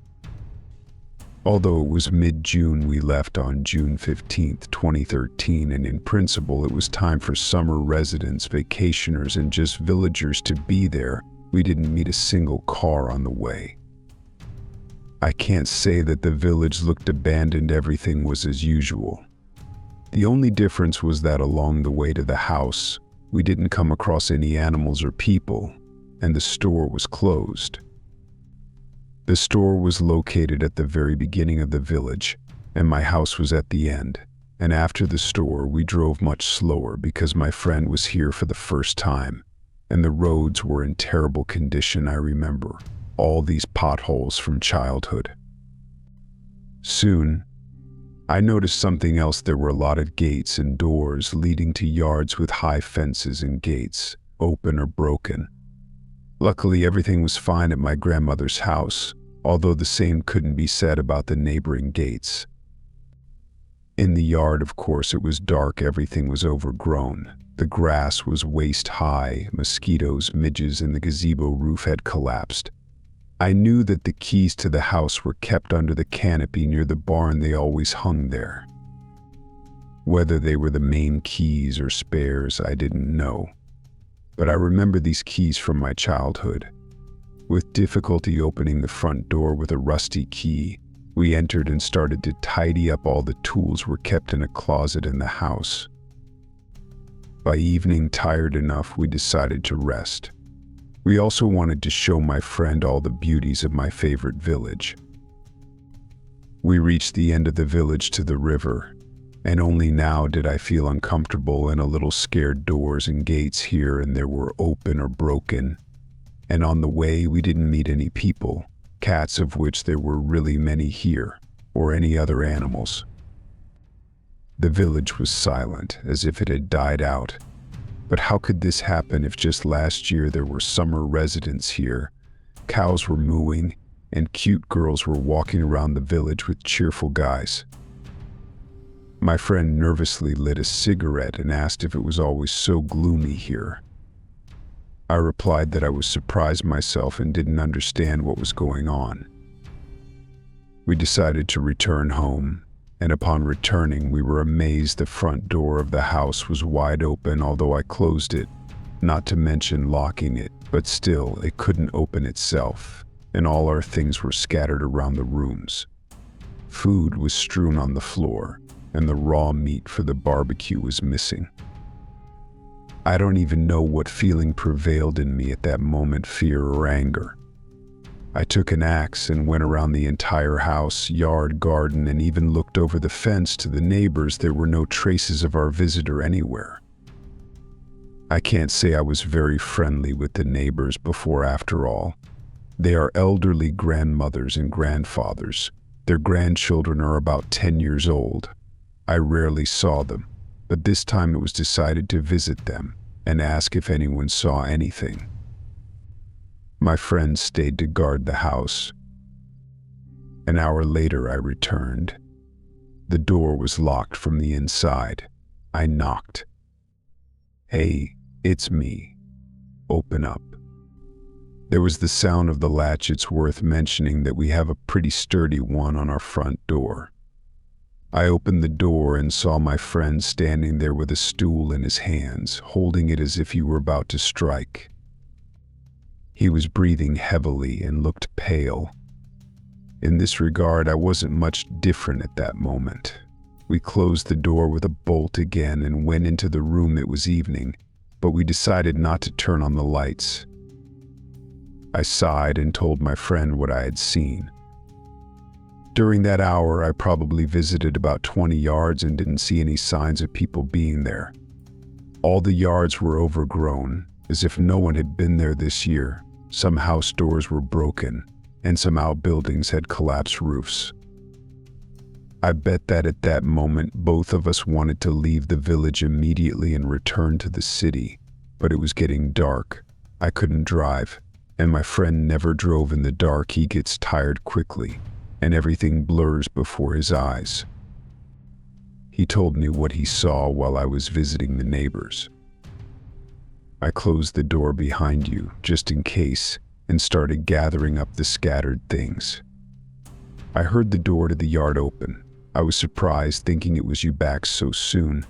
Although it was mid-June, we left on June 15, 2013, and in principle it was time for summer residents, vacationers, and just villagers to be there. We didn't meet a single car on the way. I can't say that the village looked abandoned, everything was as usual. The only difference was that along the way to the house, we didn't come across any animals or people, and the store was closed. The store was located at the very beginning of the village, and my house was at the end. And after the store, we drove much slower because my friend was here for the first time, and the roads were in terrible condition. I remember all these potholes from childhood. Soon, I noticed something else. There were a lot of gates and doors leading to yards with high fences and gates, open or broken. Luckily, everything was fine at my grandmother's house, although the same couldn't be said about the neighboring gates. In the yard, of course, it was dark, everything was overgrown. The grass was waist-high, mosquitoes, midges, and the gazebo roof had collapsed. I knew that the keys to the house were kept under the canopy near the barn. They always hung there. Whether they were the main keys or spares, I didn't know. But I remember these keys from my childhood. With difficulty opening the front door with a rusty key, we entered and started to tidy up. All the tools were kept in a closet in the house. By evening, tired enough, we decided to rest. We also wanted to show my friend all the beauties of my favorite village. We reached the end of the village to the river, and only now did I feel uncomfortable and a little scared. Doors and gates here and there were open or broken, and on the way we didn't meet any people, cats, of which there were really many here, or any other animals. The village was silent, as if it had died out. But how could this happen if just last year there were summer residents here? Cows were mooing, and cute girls were walking around the village with cheerful guys. My friend nervously lit a cigarette and asked if it was always so gloomy here. I replied that I was surprised myself and didn't understand what was going on. We decided to return home, and upon returning we were amazed the front door of the house was wide open, although I closed it, not to mention locking it, but still it couldn't open itself, and all our things were scattered around the rooms. Food was strewn on the floor, and the raw meat for the barbecue was missing. I don't even know what feeling prevailed in me at that moment, fear or anger. I took an axe and went around the entire house, yard, garden, and even looked over the fence to the neighbors. There were no traces of our visitor anywhere. I can't say I was very friendly with the neighbors before. After all, they are elderly grandmothers and grandfathers. Their grandchildren are about 10 years old. I rarely saw them, but this time it was decided to visit them and ask if anyone saw anything. My friend stayed to guard the house. An hour later I returned. The door was locked from the inside. I knocked. "Hey, it's me. Open up." There was the sound of the latch. It's worth mentioning that we have a pretty sturdy one on our front door. I opened the door and saw my friend standing there with a stool in his hands, holding it as if he were about to strike. He was breathing heavily and looked pale. In this regard, I wasn't much different at that moment. We closed the door with a bolt again and went into the room. It was evening, but we decided not to turn on the lights. I sighed and told my friend what I had seen. During that hour, I probably visited about 20 yards and didn't see any signs of people being there. All the yards were overgrown, as if no one had been there this year. Some house doors were broken, and some outbuildings had collapsed roofs. I bet that at that moment, both of us wanted to leave the village immediately and return to the city, but it was getting dark. I couldn't drive, and my friend never drove in the dark. He gets tired quickly, and everything blurs before his eyes. He told me what he saw while I was visiting the neighbors. I closed the door behind you, just in case, and started gathering up the scattered things. I heard the door to the yard open. I was surprised, thinking it was you back so soon.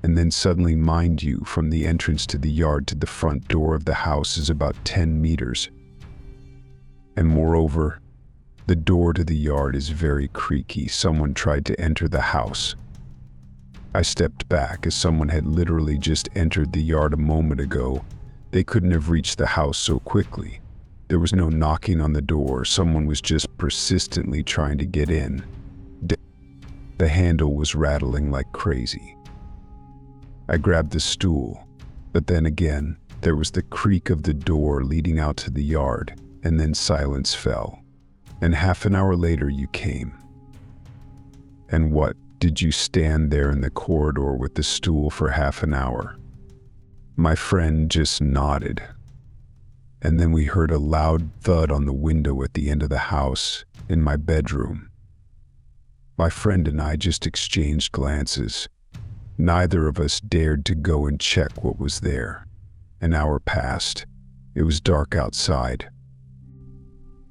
And then suddenly, mind you, from the entrance to the yard to the front door of the house is about 10 meters. And moreover, the door to the yard is very creaky. Someone tried to enter the house. I stepped back as someone had literally just entered the yard a moment ago. They couldn't have reached the house so quickly. There was no knocking on the door. Someone was just persistently trying to get in. The handle was rattling like crazy. I grabbed the stool, but then again, there was the creak of the door leading out to the yard, and then silence fell. And half an hour later you came. And what, did you stand there in the corridor with the stool for half an hour? My friend just nodded. And then we heard a loud thud on the window at the end of the house, in my bedroom. My friend and I just exchanged glances. Neither of us dared to go and check what was there. An hour passed. It was dark outside.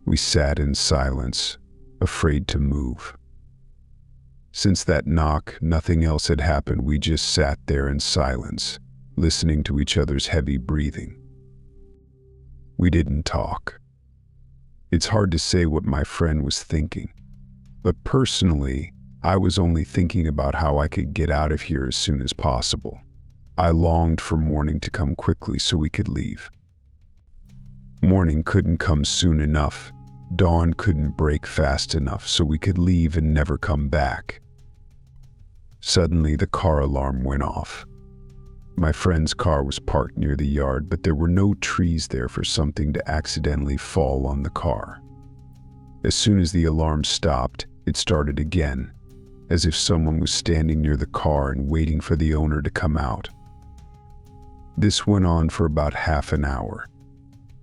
We sat in silence, afraid to move. Since that knock, nothing else had happened. We just sat there in silence, listening to each other's heavy breathing. We didn't talk. It's hard to say what my friend was thinking, but personally, I was only thinking about how I could get out of here as soon as possible. I longed for morning to come quickly so we could leave. Morning couldn't come soon enough. Dawn couldn't break fast enough so we could leave and never come back. Suddenly, the car alarm went off. My friend's car was parked near the yard, but there were no trees there for something to accidentally fall on the car. As soon as the alarm stopped, it started again, as if someone was standing near the car and waiting for the owner to come out. This went on for about half an hour.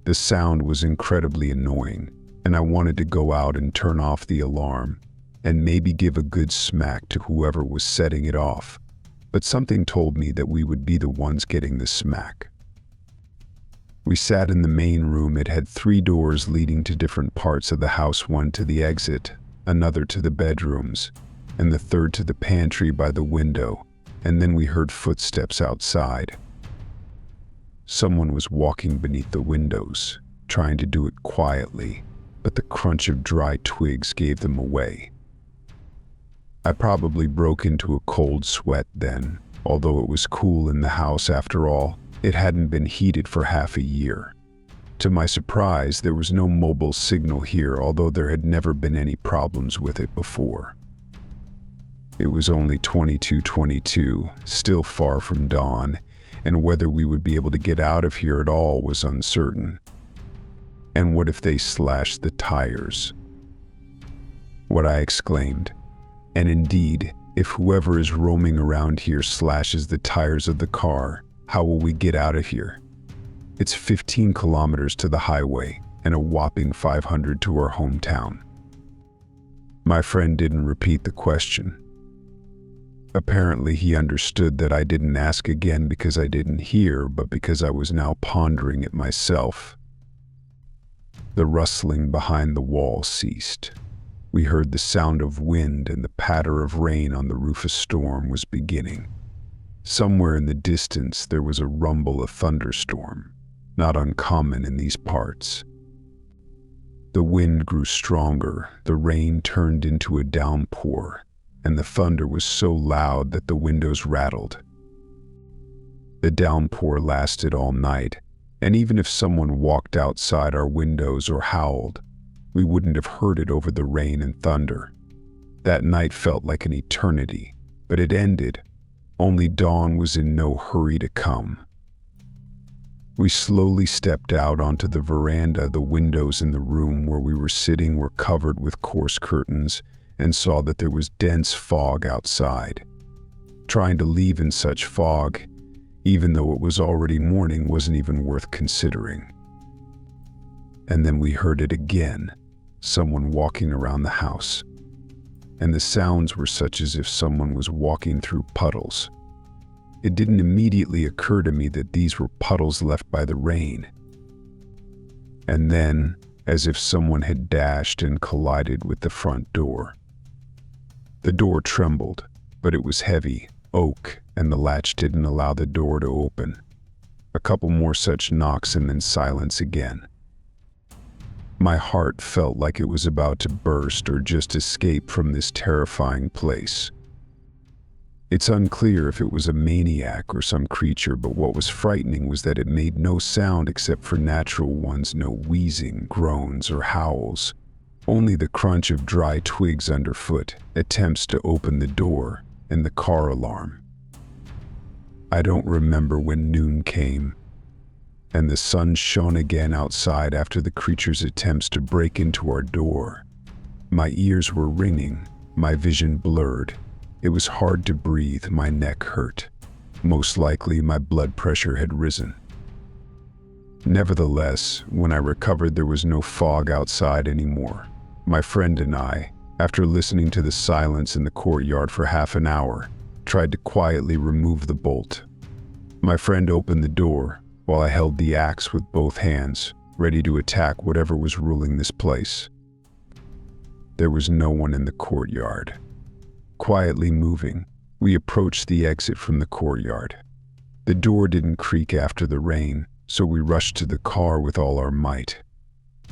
The sound was incredibly annoying, and I wanted to go out and turn off the alarm, and maybe give a good smack to whoever was setting it off, but something told me that we would be the ones getting the smack. We sat in the main room. It had 3 doors leading to different parts of the house, one to the exit, another to the bedrooms, and the third to the pantry by the window, and then we heard footsteps outside. Someone was walking beneath the windows, trying to do it quietly, but the crunch of dry twigs gave them away. I probably broke into a cold sweat then, although it was cool in the house after all. It hadn't been heated for half a year. To my surprise, there was no mobile signal here, although there had never been any problems with it before. It was only 22:22, still far from dawn, and whether we would be able to get out of here at all was uncertain. And what if they slashed the tires? What I exclaimed. And indeed, if whoever is roaming around here slashes the tires of the car, how will we get out of here? It's 15 kilometers to the highway and a whopping 500 to our hometown. My friend didn't repeat the question. Apparently, he understood that I didn't ask again because I didn't hear, but because I was now pondering it myself. The rustling behind the wall ceased. We heard the sound of wind, and the patter of rain on the roof. A storm was beginning. Somewhere in the distance there was a rumble of thunderstorm, not uncommon in these parts. The wind grew stronger, the rain turned into a downpour, and the thunder was so loud that the windows rattled. The downpour lasted all night, and even if someone walked outside our windows or howled, we wouldn't have heard it over the rain and thunder. That night felt like an eternity, but it ended. Only dawn was in no hurry to come. We slowly stepped out onto the veranda. The windows in the room where we were sitting were covered with coarse curtains, and saw that there was dense fog outside. Trying to leave in such fog, even though it was already morning, wasn't even worth considering. And then we heard it again, someone walking around the house. And the sounds were such as if someone was walking through puddles. It didn't immediately occur to me that these were puddles left by the rain. And then, as if someone had dashed and collided with the front door. The door trembled, but it was heavy, oak, and the latch didn't allow the door to open. A couple more such knocks and then silence again. My heart felt like it was about to burst or just escape from this terrifying place. It's unclear if it was a maniac or some creature, but what was frightening was that it made no sound except for natural ones, no wheezing, groans, or howls. Only the crunch of dry twigs underfoot, attempts to open the door, and the car alarm. I don't remember when noon came, and the sun shone again outside after the creature's attempts to break into our door. My ears were ringing, my vision blurred. It was hard to breathe, my neck hurt. Most likely my blood pressure had risen. Nevertheless, when I recovered, there was no fog outside anymore. My friend and I, after listening to the silence in the courtyard for half an hour, tried to quietly remove the bolt. My friend opened the door, while I held the axe with both hands, ready to attack whatever was ruling this place. There was no one in the courtyard. Quietly moving, we approached the exit from the courtyard. The door didn't creak after the rain, so we rushed to the car with all our might.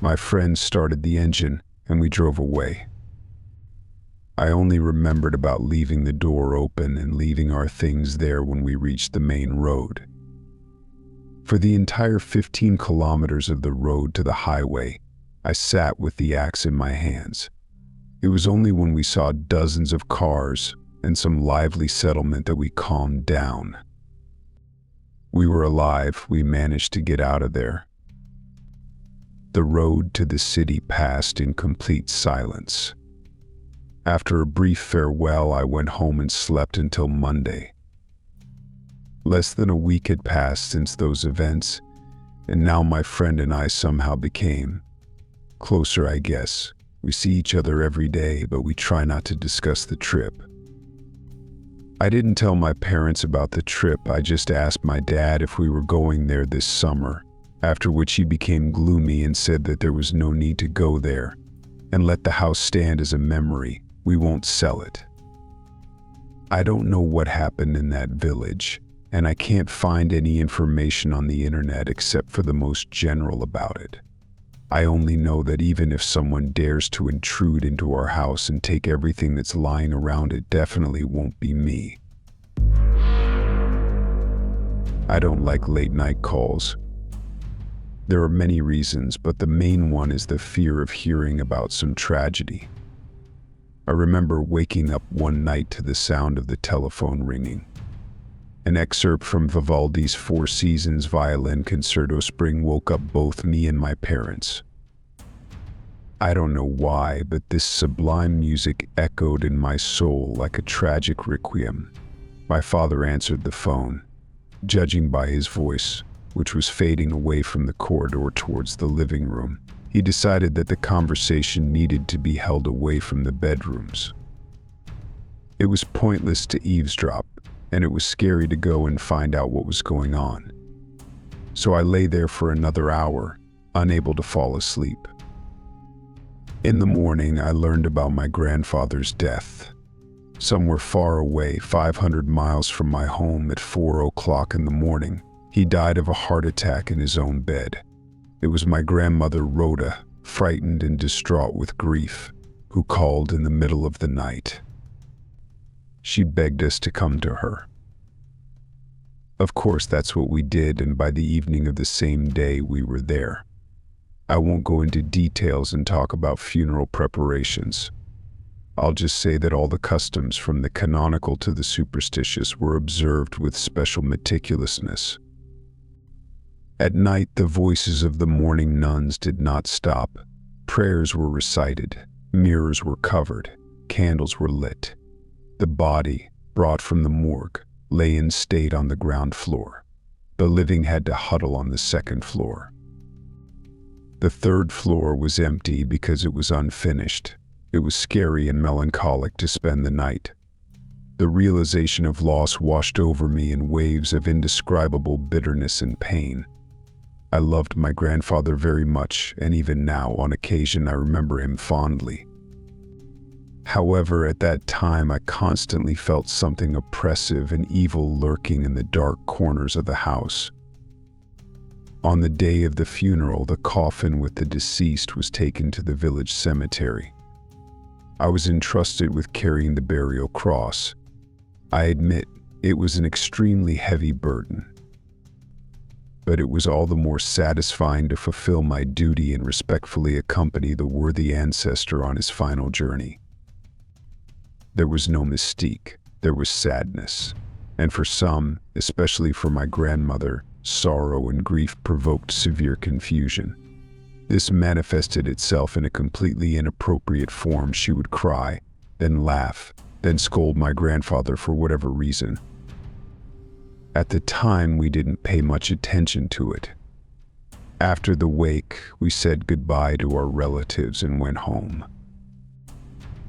My friend started the engine, and we drove away. I only remembered about leaving the door open and leaving our things there when we reached the main road. For the entire 15 kilometers of the road to the highway, I sat with the axe in my hands. It was only when we saw dozens of cars and some lively settlement that we calmed down. We were alive, we managed to get out of there. The road to the city passed in complete silence. After a brief farewell, I went home and slept until Monday. Less than a week had passed since those events, and now my friend and I somehow became closer, I guess. We see each other every day, but we try not to discuss the trip. I didn't tell my parents about the trip. I just asked my dad if we were going there this summer, after which he became gloomy and said that there was no need to go there, and let the house stand as a memory. We won't sell it. I don't know what happened in that village, and I can't find any information on the internet except for the most general about it. I only know that even if someone dares to intrude into our house and take everything that's lying around, it definitely won't be me. I don't like late night calls. There are many reasons, but the main one is the fear of hearing about some tragedy. I remember waking up one night to the sound of the telephone ringing. An excerpt from Vivaldi's Four Seasons Violin Concerto Spring woke up both me and my parents. I don't know why, but this sublime music echoed in my soul like a tragic requiem. My father answered the phone. Judging by his voice, which was fading away from the corridor towards the living room, he decided that the conversation needed to be held away from the bedrooms. It was pointless to eavesdrop, and it was scary to go and find out what was going on. So I lay there for another hour, unable to fall asleep. In the morning, I learned about my grandfather's death. Somewhere far away, 500 miles from my home at 4 o'clock in the morning, he died of a heart attack in his own bed. It was my grandmother, Rhoda, frightened and distraught with grief, who called in the middle of the night. She begged us to come to her. Of course, that's what we did, and by the evening of the same day, we were there. I won't go into details and talk about funeral preparations. I'll just say that all the customs, from the canonical to the superstitious, were observed with special meticulousness. At night, the voices of the mourning nuns did not stop. Prayers were recited, mirrors were covered, candles were lit. The body, brought from the morgue, lay in state on the ground floor. The living had to huddle on the second floor. The third floor was empty because it was unfinished. It was scary and melancholic to spend the night. The realization of loss washed over me in waves of indescribable bitterness and pain. I loved my grandfather very much, and even now, on occasion, I remember him fondly. However, at that time, I constantly felt something oppressive and evil lurking in the dark corners of the house. On the day of the funeral, the coffin with the deceased was taken to the village cemetery. I was entrusted with carrying the burial cross. I admit, it was an extremely heavy burden, but it was all the more satisfying to fulfill my duty and respectfully accompany the worthy ancestor on his final journey. There was no mystique, there was sadness, and for some, especially for my grandmother, sorrow and grief provoked severe confusion. This manifested itself in a completely inappropriate form. She would cry, then laugh, then scold my grandfather for whatever reason. At the time, we didn't pay much attention to it. After the wake, we said goodbye to our relatives and went home.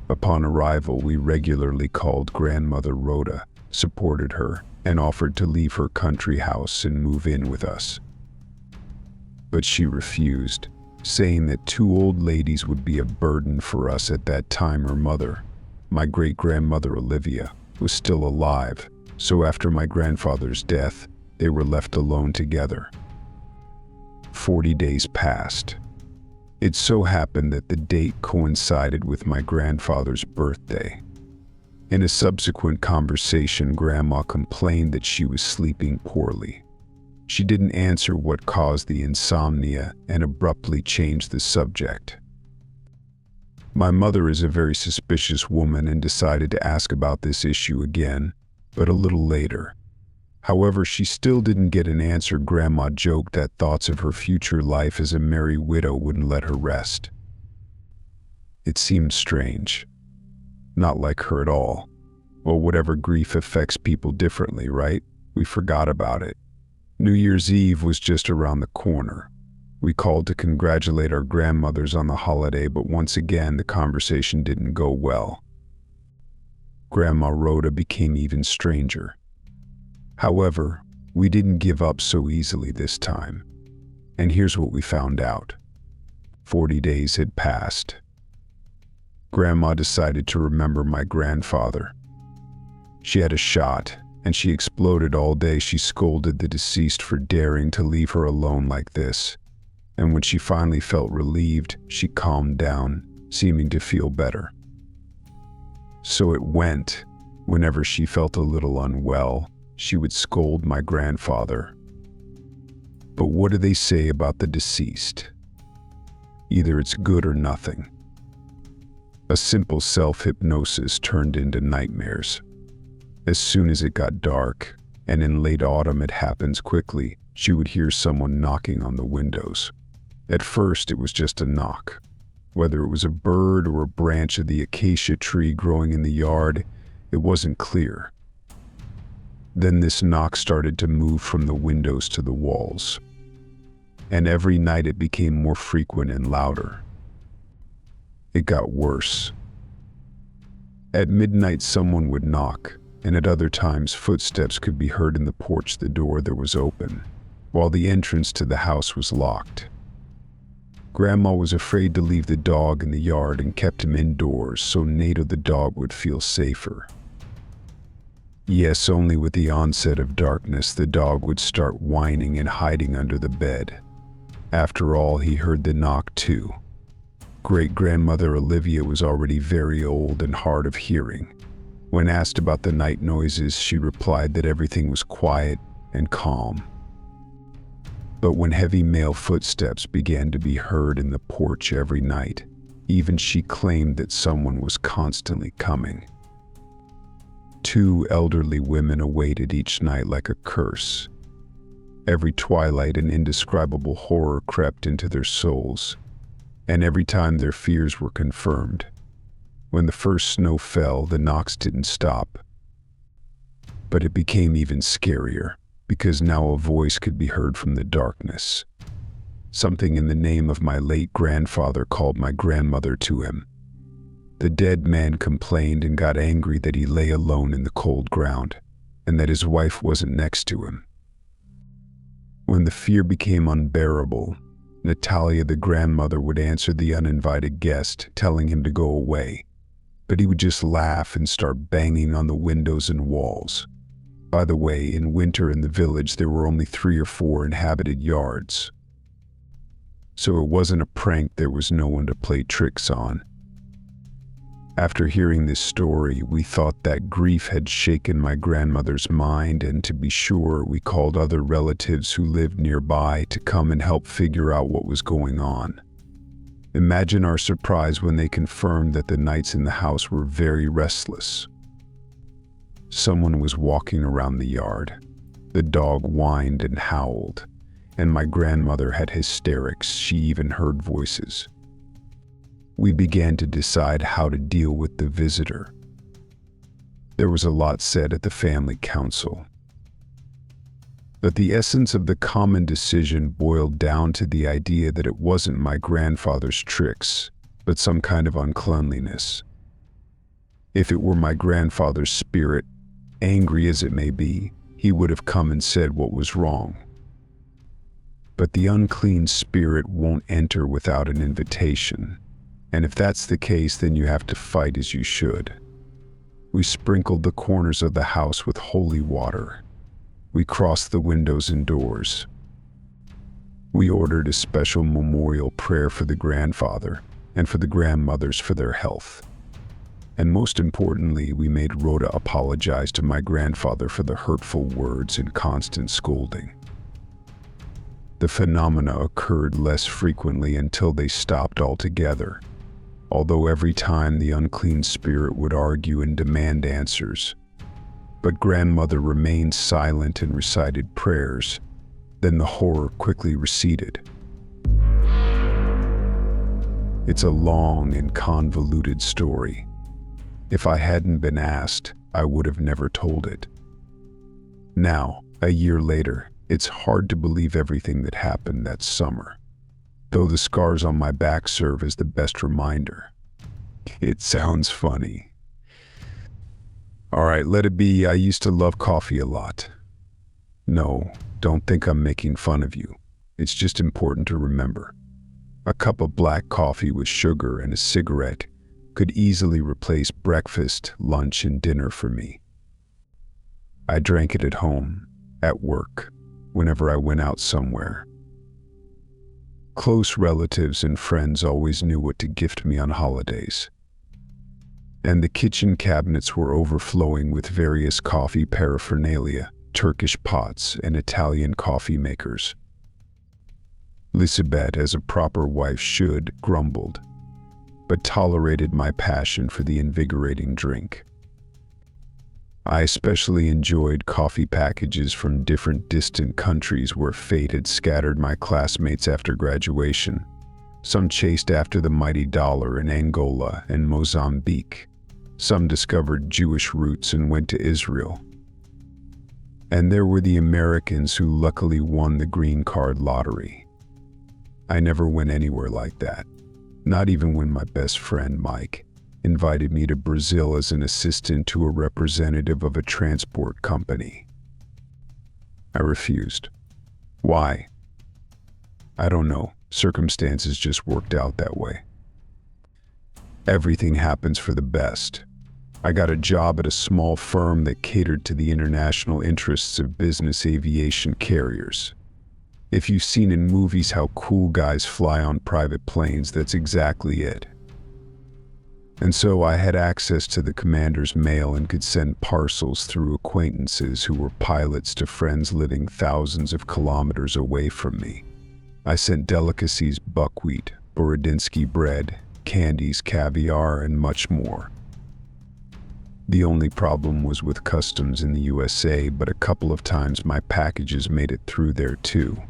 Upon arrival, we regularly called Grandmother Rhoda, supported her, and offered to leave her country house and move in with us. But she refused, saying that two old ladies would be a burden for us at that time. Her mother, my great-grandmother Olivia, was still alive, so after my grandfather's death, they were left alone together. 40 days passed. It so happened that the date coincided with my grandfather's birthday. In a subsequent conversation, Grandma complained that she was sleeping poorly. She didn't answer what caused the insomnia and abruptly changed the subject. My mother is a very suspicious woman and decided to ask about this issue again, but a little later. However, she still didn't get an answer. Grandma joked that thoughts of her future life as a merry widow wouldn't let her rest. It seemed strange. Not like her at all. Well, whatever grief affects people differently, right? We forgot about it. New Year's Eve was just around the corner. We called to congratulate our grandmothers on the holiday, but once again, the conversation didn't go well. Grandma Rhoda became even stranger. However, we didn't give up so easily this time. And here's what we found out. 40 days had passed. Grandma decided to remember my grandfather. She had a shot, and she exploded all day. She scolded the deceased for daring to leave her alone like this. And when she finally felt relieved, she calmed down, seeming to feel better. So it went. Whenever she felt a little unwell, she would scold my grandfather. But what do they say about the deceased? Either it's good or nothing. A simple self-hypnosis turned into nightmares. As soon as it got dark, and in late autumn it happens quickly, she would hear someone knocking on the windows. At first it was just a knock. Whether it was a bird or a branch of the acacia tree growing in the yard, it wasn't clear. Then this knock started to move from the windows to the walls. And every night it became more frequent and louder. It got worse. At midnight someone would knock, and at other times footsteps could be heard in the porch. The door there was open, while the entrance to the house was locked. Grandma was afraid to leave the dog in the yard and kept him indoors so Nato the dog would feel safer. Yes, only with the onset of darkness the dog would start whining and hiding under the bed. After all, he heard the knock too. Great-grandmother Olivia was already very old and hard of hearing. When asked about the night noises, she replied that everything was quiet and calm. But when heavy male footsteps began to be heard in the porch every night, even she claimed that someone was constantly coming. 2 elderly women awaited each night like a curse. Every twilight an indescribable horror crept into their souls, and every time their fears were confirmed. When the first snow fell, the knocks didn't stop. But it became even scarier, because now a voice could be heard from the darkness. Something in the name of my late grandfather called my grandmother to him. The dead man complained and got angry that he lay alone in the cold ground, and that his wife wasn't next to him. When the fear became unbearable, Natalia, the grandmother, would answer the uninvited guest, telling him to go away, but he would just laugh and start banging on the windows and walls. By the way, in winter in the village there were only 3 or 4 inhabited yards. So it wasn't a prank, there was no one to play tricks on. After hearing this story, we thought that grief had shaken my grandmother's mind, and to be sure, we called other relatives who lived nearby to come and help figure out what was going on. Imagine our surprise when they confirmed that the nights in the house were very restless. Someone was walking around the yard. The dog whined and howled, and my grandmother had hysterics. She even heard voices. We began to decide how to deal with the visitor. There was a lot said at the family council, but the essence of the common decision boiled down to the idea that it wasn't my grandfather's tricks, but some kind of uncleanliness. If it were my grandfather's spirit, angry as it may be, he would have come and said what was wrong. But the unclean spirit won't enter without an invitation. And if that's the case, then you have to fight as you should. We sprinkled the corners of the house with holy water. We crossed the windows and doors. We ordered a special memorial prayer for the grandfather and for the grandmothers for their health. And most importantly, we made Rhoda apologize to my grandfather for the hurtful words and constant scolding. The phenomena occurred less frequently until they stopped altogether. Although every time the unclean spirit would argue and demand answers. But grandmother remained silent and recited prayers. Then the horror quickly receded. It's a long and convoluted story. If I hadn't been asked, I would have never told it. Now, a year later, it's hard to believe everything that happened that summer. Though the scars on my back serve as the best reminder. It sounds funny. All right, let it be. I used to love coffee a lot. No, don't think I'm making fun of you. It's just important to remember. A cup of black coffee with sugar and a cigarette could easily replace breakfast, lunch, and dinner for me. I drank it at home, at work, whenever I went out somewhere. Close relatives and friends always knew what to gift me on holidays. And the kitchen cabinets were overflowing with various coffee paraphernalia, Turkish pots, and Italian coffee makers. Lisbeth, as a proper wife should, grumbled, but tolerated my passion for the invigorating drink. I especially enjoyed coffee packages from different distant countries where fate had scattered my classmates after graduation. Some chased after the mighty dollar in Angola and Mozambique. Some discovered Jewish roots and went to Israel. And there were the Americans who luckily won the green card lottery. I never went anywhere like that, not even when my best friend Mike invited me to Brazil as an assistant to a representative of a transport company. I refused. Why? I don't know. Circumstances just worked out that way. Everything happens for the best. I got a job at a small firm that catered to the international interests of business aviation carriers. If you've seen in movies how cool guys fly on private planes, that's exactly it. And so I had access to the commander's mail and could send parcels through acquaintances who were pilots to friends living thousands of kilometers away from me. I sent delicacies, buckwheat, Borodinsky bread, candies, caviar, and much more. The only problem was with customs in the USA, but a couple of times my packages made it through there too.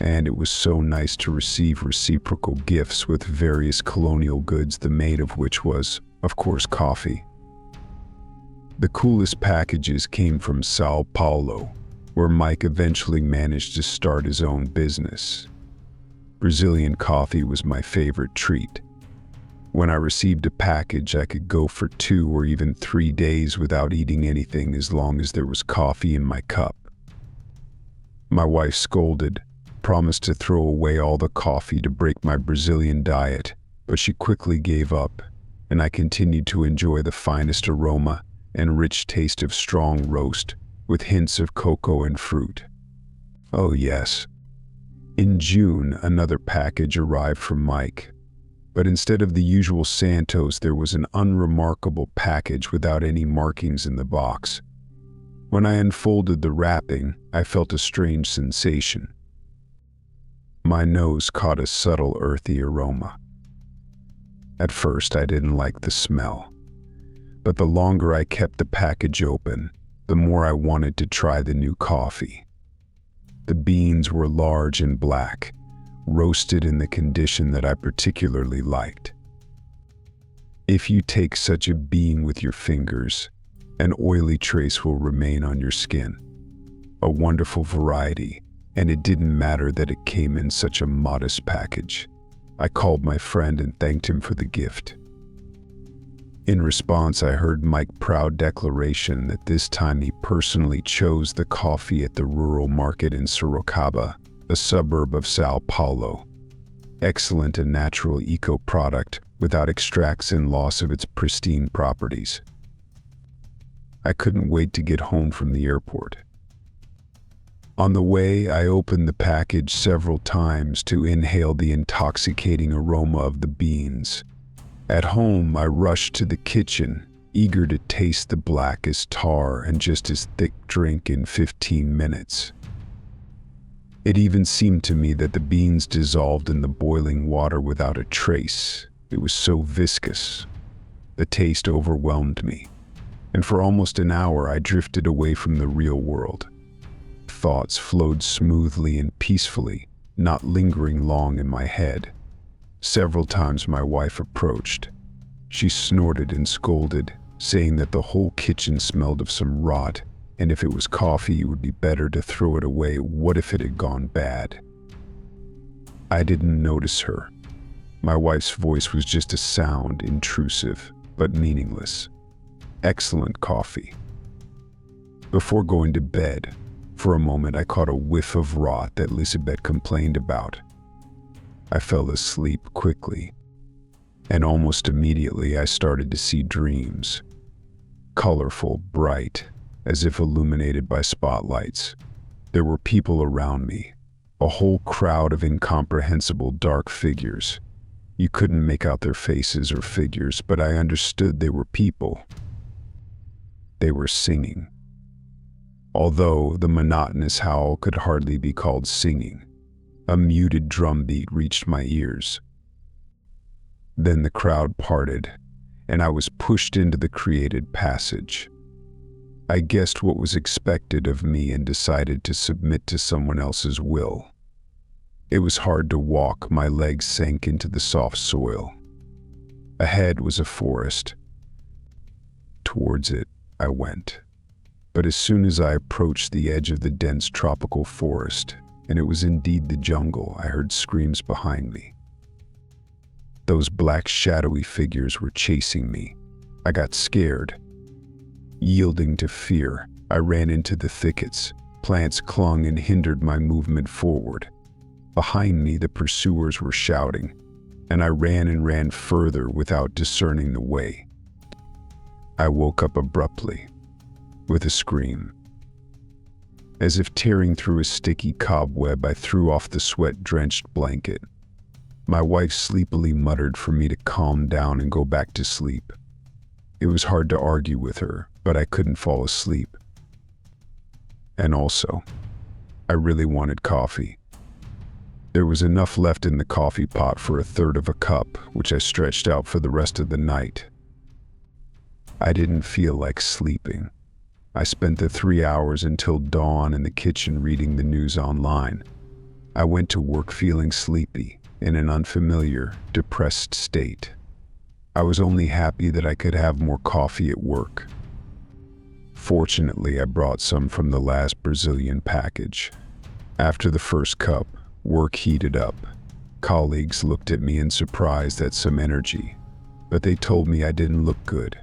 And it was so nice to receive reciprocal gifts with various colonial goods, the main of which was, of course, coffee. The coolest packages came from Sao Paulo, where Mike eventually managed to start his own business. Brazilian coffee was my favorite treat. When I received a package, I could go for 2 or even 3 days without eating anything as long as there was coffee in my cup. My wife scolded, promised to throw away all the coffee to break my Brazilian diet, but she quickly gave up, and I continued to enjoy the finest aroma and rich taste of strong roast with hints of cocoa and fruit. Oh yes. In June, another package arrived from Mike, but instead of the usual Santos, there was an unremarkable package without any markings in the box. When I unfolded the wrapping, I felt a strange sensation. My nose caught a subtle earthy aroma. At first, I didn't like the smell, but the longer I kept the package open, the more I wanted to try the new coffee. The beans were large and black, roasted in the condition that I particularly liked. If you take such a bean with your fingers, an oily trace will remain on your skin. A wonderful variety, and it didn't matter that it came in such a modest package. I called my friend and thanked him for the gift. In response, I heard Mike's proud declaration that this time he personally chose the coffee at the rural market in Sorocaba, a suburb of Sao Paulo. Excellent and natural eco-product without extracts and loss of its pristine properties. I couldn't wait to get home from the airport. On the way, I opened the package several times to inhale the intoxicating aroma of the beans. At home, I rushed to the kitchen, eager to taste the black as tar and just as thick drink in 15 minutes. It even seemed to me that the beans dissolved in the boiling water without a trace. It was so viscous. The taste overwhelmed me, and for almost an hour I drifted away from the real world. Thoughts flowed smoothly and peacefully, not lingering long in my head. Several times my wife approached. She snorted and scolded, saying that the whole kitchen smelled of some rot, and if it was coffee, it would be better to throw it away. What if it had gone bad? I didn't notice her. My wife's voice was just a sound, intrusive, but meaningless. Excellent coffee. Before going to bed, for a moment I caught a whiff of rot that Lisbeth complained about. I fell asleep quickly, and almost immediately I started to see dreams. Colorful, bright, as if illuminated by spotlights. There were people around me, a whole crowd of incomprehensible dark figures. You couldn't make out their faces or figures, but I understood they were people. They were singing. Although the monotonous howl could hardly be called singing, a muted drumbeat reached my ears. Then the crowd parted, and I was pushed into the created passage. I guessed what was expected of me and decided to submit to someone else's will. It was hard to walk, my legs sank into the soft soil. Ahead was a forest. Towards it, I went. But as soon as I approached the edge of the dense tropical forest, and it was indeed the jungle, I heard screams behind me. Those black shadowy figures were chasing me. I got scared. Yielding to fear, I ran into the thickets. Plants clung and hindered my movement forward. Behind me, the pursuers were shouting, and I ran and ran further without discerning the way. I woke up abruptly, with a scream. As if tearing through a sticky cobweb, I threw off the sweat-drenched blanket. My wife sleepily muttered for me to calm down and go back to sleep. It was hard to argue with her, but I couldn't fall asleep. And also, I really wanted coffee. There was enough left in the coffee pot for a third of a cup, which I stretched out for the rest of the night. I didn't feel like sleeping. I spent the 3 hours until dawn in the kitchen reading the news online. I went to work feeling sleepy, in an unfamiliar, depressed state. I was only happy that I could have more coffee at work. Fortunately, I brought some from the last Brazilian package. After the first cup, work heated up. Colleagues looked at me in surprise at some energy, but they told me I didn't look good.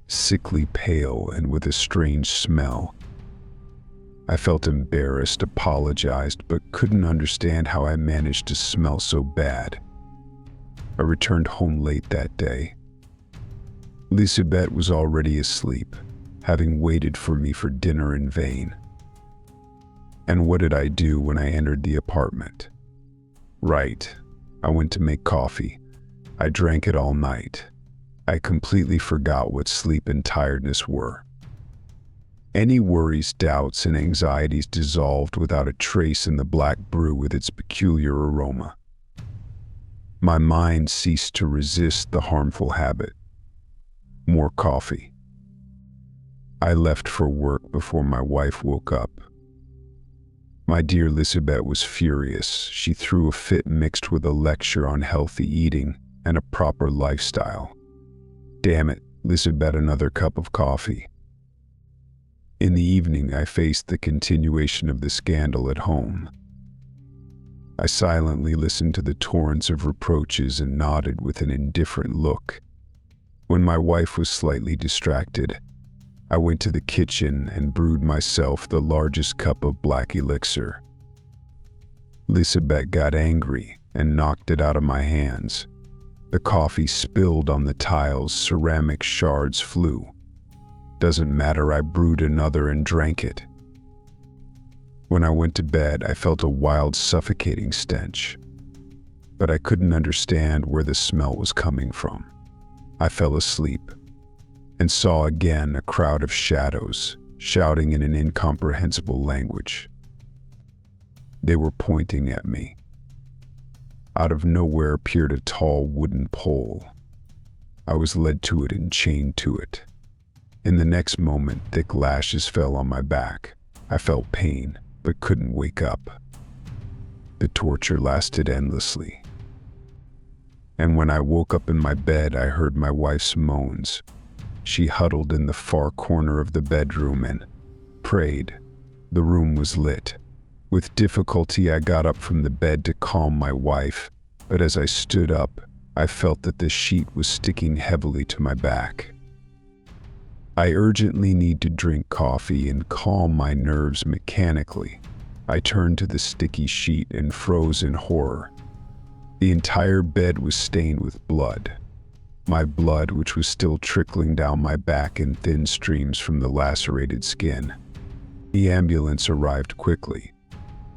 Sickly pale and with a strange smell. I felt embarrassed, apologized, but couldn't understand how I managed to smell so bad. I returned home late that day. Lisbeth was already asleep, having waited for me for dinner in vain. And what did I do when I entered the apartment? Right, I went to make coffee. I drank it all night. I completely forgot what sleep and tiredness were. Any worries, doubts, and anxieties dissolved without a trace in the black brew with its peculiar aroma. My mind ceased to resist the harmful habit. More coffee. I left for work before my wife woke up. My dear Lisbeth was furious. She threw a fit mixed with a lecture on healthy eating and a proper lifestyle. Damn it, Lisbeth, another cup of coffee. In the evening, I faced the continuation of the scandal at home. I silently listened to the torrents of reproaches and nodded with an indifferent look. When my wife was slightly distracted, I went to the kitchen and brewed myself the largest cup of black elixir. Lisbeth got angry and knocked it out of my hands. The coffee spilled on the tiles, ceramic shards flew. Doesn't matter, I brewed another and drank it. When I went to bed, I felt a wild, suffocating stench, but I couldn't understand where the smell was coming from. I fell asleep and saw again a crowd of shadows shouting in an incomprehensible language. They were pointing at me. Out of nowhere appeared a tall wooden pole. I was led to it and chained to it. In the next moment, thick lashes fell on my back. I felt pain, but couldn't wake up. The torture lasted endlessly. And when I woke up in my bed, I heard my wife's moans. She huddled in the far corner of the bedroom and prayed. The room was lit. With difficulty, I got up from the bed to calm my wife, but as I stood up, I felt that the sheet was sticking heavily to my back. I urgently need to drink coffee and calm my nerves mechanically. I turned to the sticky sheet and froze in horror. The entire bed was stained with blood. My blood, which was still trickling down my back in thin streams from the lacerated skin. The ambulance arrived quickly.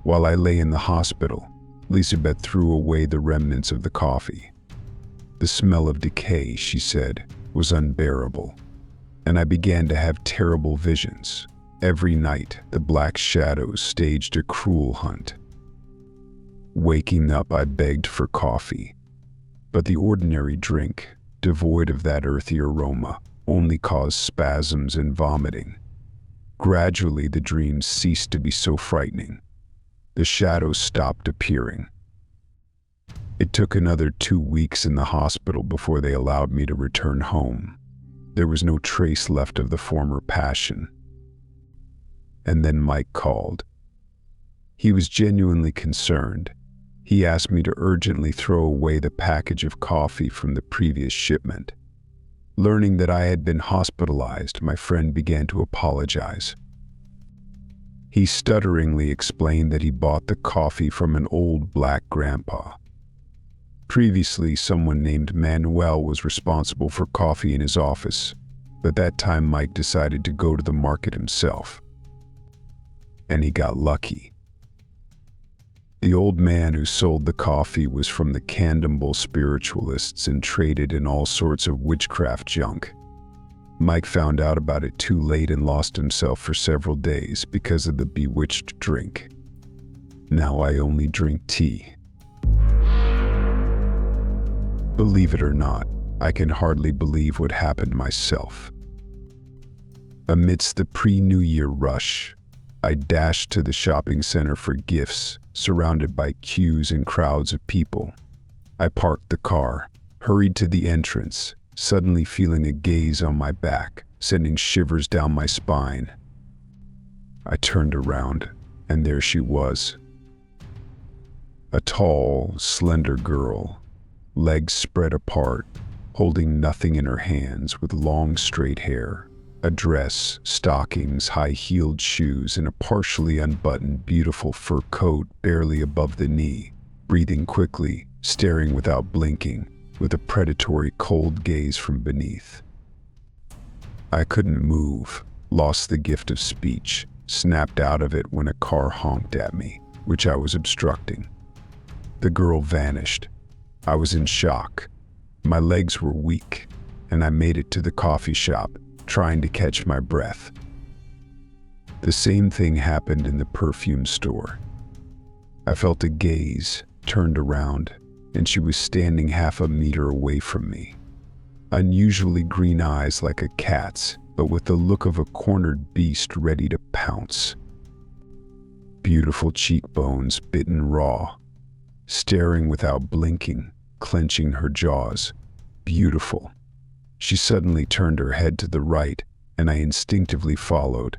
While I lay in the hospital, Lisbeth threw away the remnants of the coffee. The smell of decay, she said, was unbearable, and I began to have terrible visions. Every night, the black shadows staged a cruel hunt. Waking up, I begged for coffee, but the ordinary drink, devoid of that earthy aroma, only caused spasms and vomiting. Gradually, the dreams ceased to be so frightening. The shadows stopped appearing. It took another 2 weeks in the hospital before they allowed me to return home. There was no trace left of the former passion. And then Mike called. He was genuinely concerned. He asked me to urgently throw away the package of coffee from the previous shipment. Learning that I had been hospitalized, my friend began to apologize. He stutteringly explained that he bought the coffee from an old black grandpa. Previously, someone named Manuel was responsible for coffee in his office, but that time Mike decided to go to the market himself. And he got lucky. The old man who sold the coffee was from the Candomblé spiritualists and traded in all sorts of witchcraft junk. Mike found out about it too late and lost himself for several days because of the bewitched drink. Now I only drink tea. Believe it or not, I can hardly believe what happened myself. Amidst the pre-New Year rush, I dashed to the shopping center for gifts, surrounded by queues and crowds of people. I parked the car, hurried to the entrance, suddenly feeling a gaze on my back, sending shivers down my spine. I turned around, and there she was. A tall, slender girl, legs spread apart, holding nothing in her hands, with long straight hair, a dress, stockings, high-heeled shoes, and a partially unbuttoned beautiful fur coat barely above the knee, breathing quickly, staring without blinking, with a predatory cold gaze from beneath. I couldn't move, lost the gift of speech, snapped out of it when a car honked at me, which I was obstructing. The girl vanished. I was in shock. My legs were weak, and I made it to the coffee shop, trying to catch my breath. The same thing happened in the perfume store. I felt a gaze, turned around, and she was standing half a meter away from me. Unusually green eyes like a cat's, but with the look of a cornered beast ready to pounce. Beautiful cheekbones, bitten raw, staring without blinking, clenching her jaws. Beautiful. She suddenly turned her head to the right, and I instinctively followed.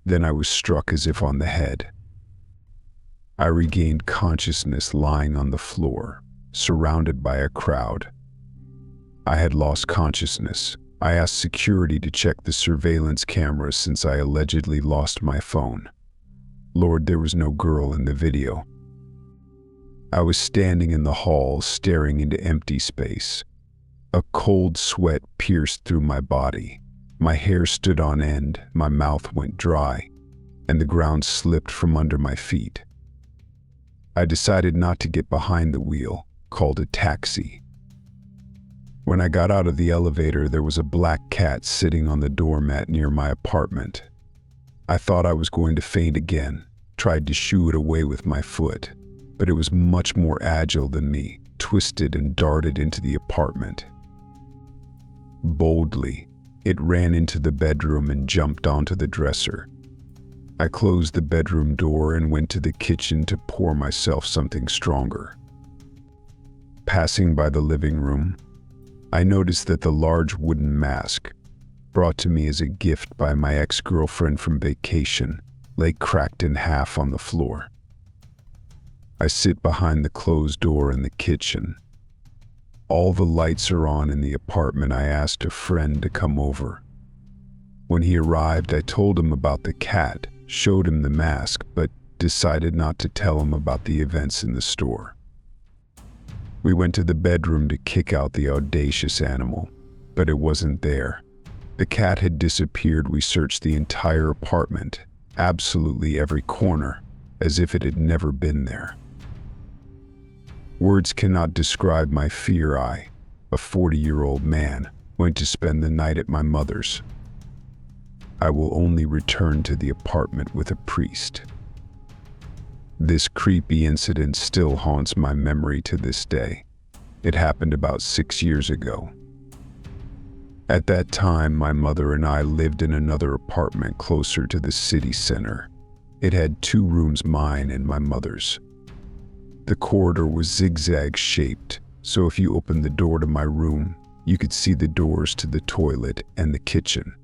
Then I was struck as if on the head. I regained consciousness lying on the floor, surrounded by a crowd. I had lost consciousness. I asked security to check the surveillance cameras since I allegedly lost my phone. Lord, there was no girl in the video. I was standing in the hall, staring into empty space. A cold sweat pierced through my body. My hair stood on end, my mouth went dry, and the ground slipped from under my feet. I decided not to get behind the wheel, called a taxi. When I got out of the elevator, there was a black cat sitting on the doormat near my apartment. I thought I was going to faint again, tried to shoo it away with my foot, but it was much more agile than me, twisted and darted into the apartment. Boldly, it ran into the bedroom and jumped onto the dresser. I closed the bedroom door and went to the kitchen to pour myself something stronger. Passing by the living room, I noticed that the large wooden mask, brought to me as a gift by my ex-girlfriend from vacation, lay cracked in half on the floor. I sit behind the closed door in the kitchen. All the lights are on in the apartment. I asked a friend to come over. When he arrived, I told him about the cat, showed him the mask, but decided not to tell him about the events in the store. We went to the bedroom to kick out the audacious animal, but it wasn't there. The cat had disappeared. We searched the entire apartment, absolutely every corner, as if it had never been there. Words cannot describe my fear. I, a 40-year-old man, went to spend the night at my mother's. I will only return to the apartment with a priest. This creepy incident still haunts my memory to this day. It happened about 6 years ago. At that time, my mother and I lived in another apartment closer to the city center. It had 2 rooms, mine and my mother's. The corridor was zigzag-shaped, so if you opened the door to my room, you could see the doors to the toilet and the kitchen.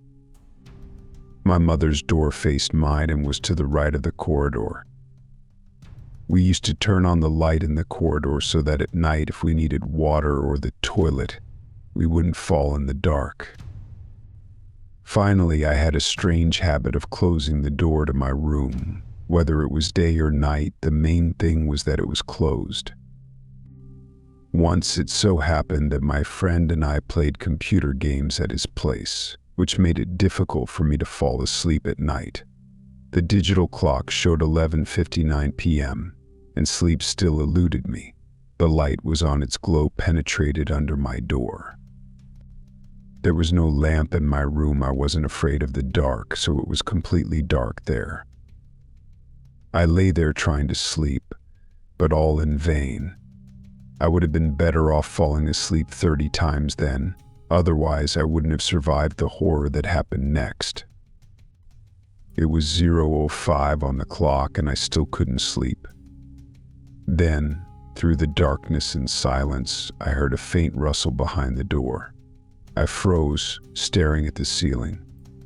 My mother's door faced mine and was to the right of the corridor. We used to turn on the light in the corridor so that at night, if we needed water or the toilet, we wouldn't fall in the dark. Finally, I had a strange habit of closing the door to my room. Whether it was day or night, the main thing was that it was closed. Once it so happened that my friend and I played computer games at his place, which made it difficult for me to fall asleep at night. The digital clock showed 11:59 p.m., and sleep still eluded me. The light was on, its glow penetrated under my door. There was no lamp in my room. I wasn't afraid of the dark, so it was completely dark there. I lay there trying to sleep, but all in vain. I would have been better off falling asleep 30 times then. Otherwise, I wouldn't have survived the horror that happened next. It was 0:05 on the clock, and I still couldn't sleep. Then, through the darkness and silence, I heard a faint rustle behind the door. I froze, staring at the ceiling.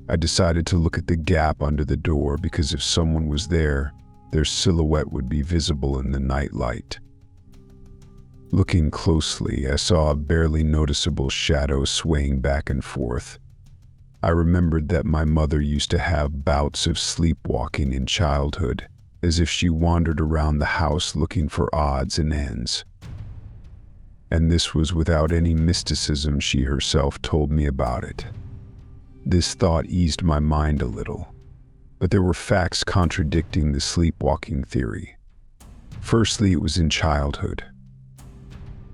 I decided to look at the gap under the door because if someone was there, their silhouette would be visible in the night light. Looking closely, I saw a barely noticeable shadow swaying back and forth. I remembered that my mother used to have bouts of sleepwalking in childhood, as if she wandered around the house looking for odds and ends. And this was without any mysticism she herself told me about it. This thought eased my mind a little, but there were facts contradicting the sleepwalking theory. Firstly, it was in childhood.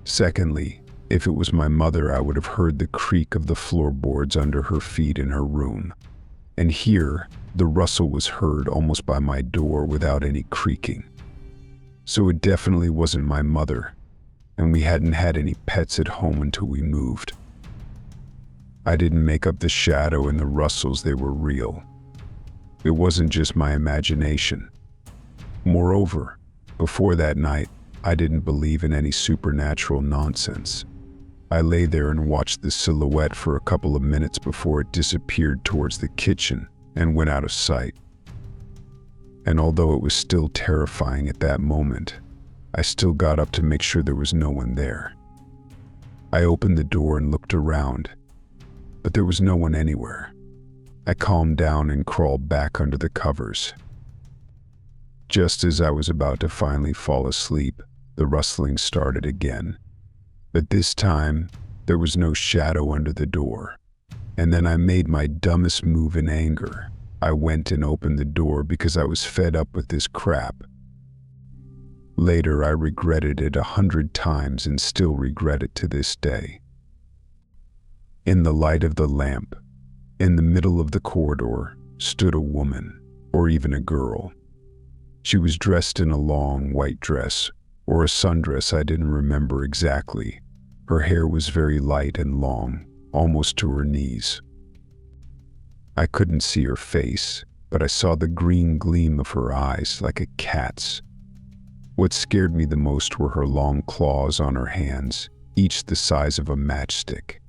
Secondly, if it was my mother, I would have heard the creak of the floorboards under her feet in her room. And here, the rustle was heard almost by my door without any creaking. So it definitely wasn't my mother, and we hadn't had any pets at home until we moved. I didn't make up the shadow and the rustles, they were real. It wasn't just my imagination. Moreover, before that night, I didn't believe in any supernatural nonsense. I lay there and watched the silhouette for a couple of minutes before it disappeared towards the kitchen and went out of sight. And although it was still terrifying at that moment, I still got up to make sure there was no one there. I opened the door and looked around, but there was no one anywhere. I calmed down and crawled back under the covers. Just as I was about to finally fall asleep, the rustling started again. But this time, there was no shadow under the door. And then I made my dumbest move in anger. I went and opened the door because I was fed up with this crap. Later, I regretted it 100 times and still regret it to this day. In the light of the lamp, in the middle of the corridor, stood a woman, or even a girl. She was dressed in a long white dress, or a sundress, I didn't remember exactly. Her hair was very light and long, almost to her knees. I couldn't see her face, but I saw the green gleam of her eyes like a cat's. What scared me the most were her long claws on her hands, each the size of a matchstick.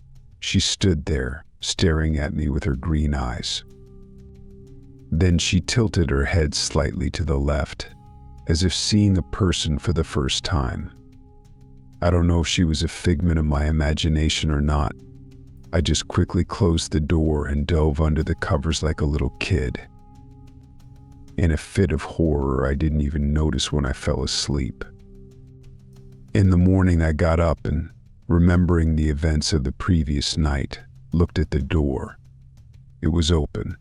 She stood there, staring at me with her green eyes. Then she tilted her head slightly to the left, as if seeing a person for the first time. I don't know if she was a figment of my imagination or not. I just quickly closed the door and dove under the covers like a little kid. In a fit of horror, I didn't even notice when I fell asleep. In the morning, I got up and, remembering the events of the previous night, looked at the door. It was open.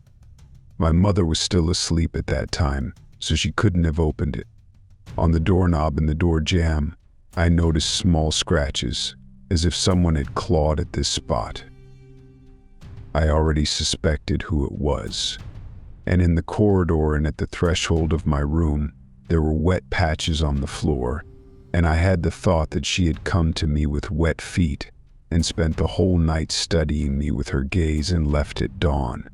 My mother was still asleep at that time, so she couldn't have opened it. On the doorknob and the door jamb, I noticed small scratches, as if someone had clawed at this spot. I already suspected who it was, and in the corridor and at the threshold of my room, there were wet patches on the floor, and I had the thought that she had come to me with wet feet and spent the whole night studying me with her gaze and left at dawn.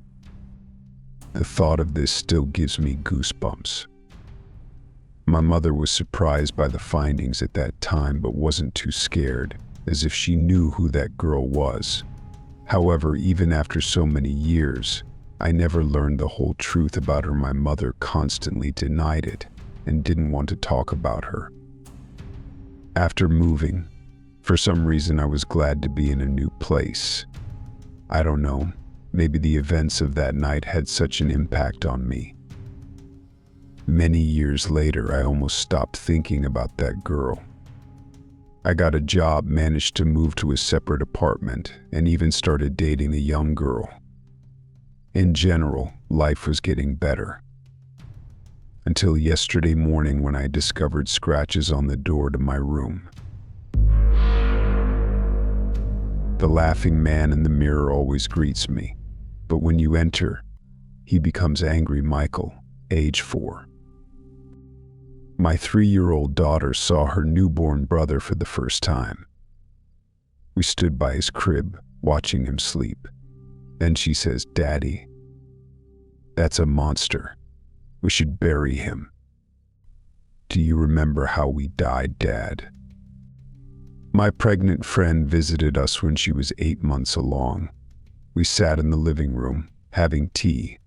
The thought of this still gives me goosebumps. My mother was surprised by the findings at that time but wasn't too scared, as if she knew who that girl was. However, even after so many years, I never learned the whole truth about her. My mother constantly denied it and didn't want to talk about her. After moving, for some reason I was glad to be in a new place. I don't know, maybe the events of that night had such an impact on me. Many years later, I almost stopped thinking about that girl. I got a job, managed to move to a separate apartment, and even started dating a young girl. In general, life was getting better. Until yesterday morning when I discovered scratches on the door to my room. The laughing man in the mirror always greets me, but when you enter, he becomes angry. Michael, age 4. My 3-year-old daughter saw her newborn brother for the first time. We stood by his crib, watching him sleep. Then she says, "Daddy, that's a monster. We should bury him." "Do you remember how we died, Dad?" My pregnant friend visited us when she was 8 months along. We sat in the living room, having tea.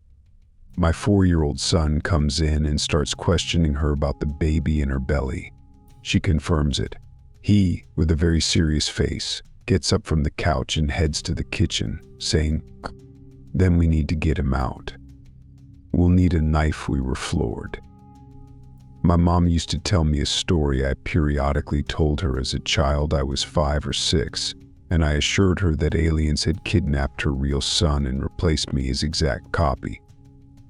My 4-year-old son comes in and starts questioning her about the baby in her belly. She confirms it. He, with a very serious face, gets up from the couch and heads to the kitchen, saying, "Then we need to get him out. We'll need a knife." We were floored. My mom used to tell me a story I periodically told her as a child. I was 5 or 6, and I assured her that aliens had kidnapped her real son and replaced me his exact copy.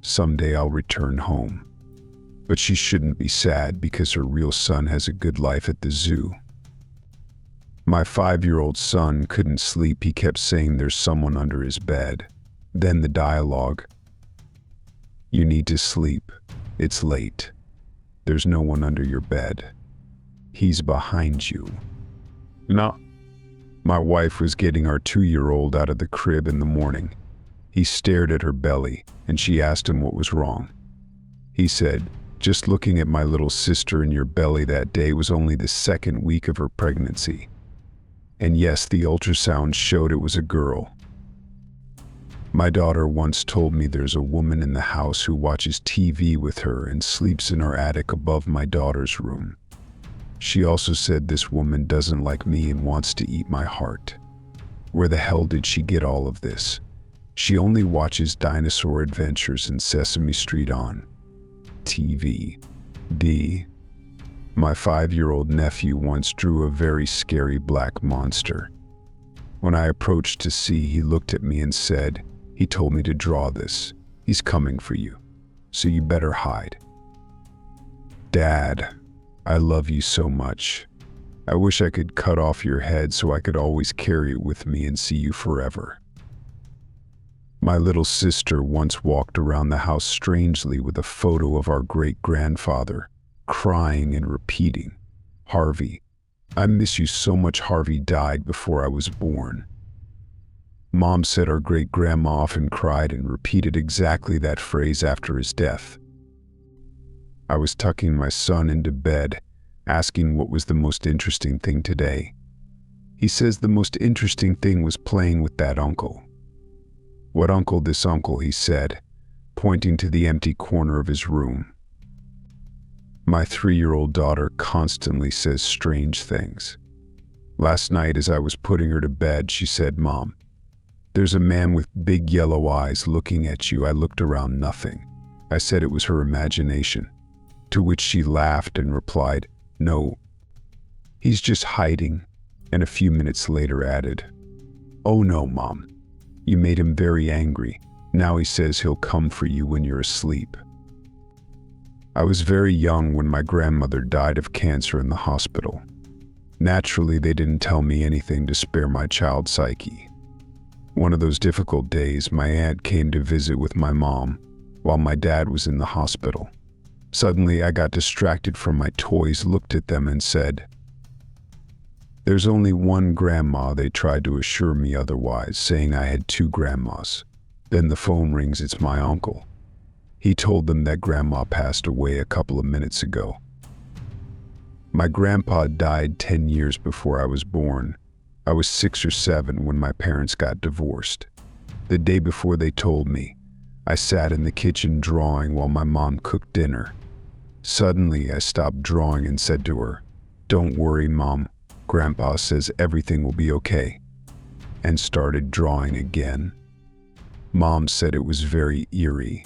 Someday I'll return home. But she shouldn't be sad because her real son has a good life at the zoo. My 5-year-old son couldn't sleep. He kept saying there's someone under his bed. Then the dialogue. "You need to sleep. It's late. There's no one under your bed. He's behind you." No. My wife was getting our 2-year-old out of the crib in the morning. He stared at her belly, and she asked him what was wrong. He said, "Just looking at my little sister in your belly that day was only the 2nd week of her pregnancy. And yes, the ultrasound showed it was a girl." My daughter once told me there's a woman in the house who watches TV with her and sleeps in our attic above my daughter's room. She also said this woman doesn't like me and wants to eat my heart. Where the hell did she get all of this? She only watches Dinosaur Adventures and Sesame Street on TV. My 5-year-old nephew once drew a very scary black monster. When I approached to see, he looked at me and said, "He told me to draw this. He's coming for you, so you better hide." Dad, I love you so much. I wish I could cut off your head so I could always carry it with me and see you forever. My little sister once walked around the house strangely with a photo of our great-grandfather, crying and repeating, "Harvey, I miss you so much. Harvey died before I was born." Mom said our great-grandma often cried and repeated exactly that phrase after his death. I was tucking my son into bed, asking what was the most interesting thing today. He says the most interesting thing was playing with that uncle. "What uncle?" "This uncle," he said, pointing to the empty corner of his room. My 3-year-old daughter constantly says strange things. Last night as I was putting her to bed, she said, "Mom, there's a man with big yellow eyes looking at you." I looked around, nothing. I said it was her imagination, to which she laughed and replied, "No, he's just hiding," and a few minutes later added, "Oh no, Mom, you made him very angry. Now he says he'll come for you when you're asleep." I was very young when my grandmother died of cancer in the hospital. Naturally, they didn't tell me anything to spare my child's psyche. One of those difficult days, my aunt came to visit with my mom while my dad was in the hospital. Suddenly, I got distracted from my toys, looked at them and said, "There's only one grandma." They tried to assure me otherwise, saying I had 2 grandmas. Then the phone rings. It's my uncle. He told them that grandma passed away a couple of minutes ago. My grandpa died 10 years before I was born. I was 6 or 7 when my parents got divorced. The day before they told me, I sat in the kitchen drawing while my mom cooked dinner. Suddenly, I stopped drawing and said to her, "Don't worry, Mom. Grandpa says everything will be okay," and started drawing again. Mom said it was very eerie.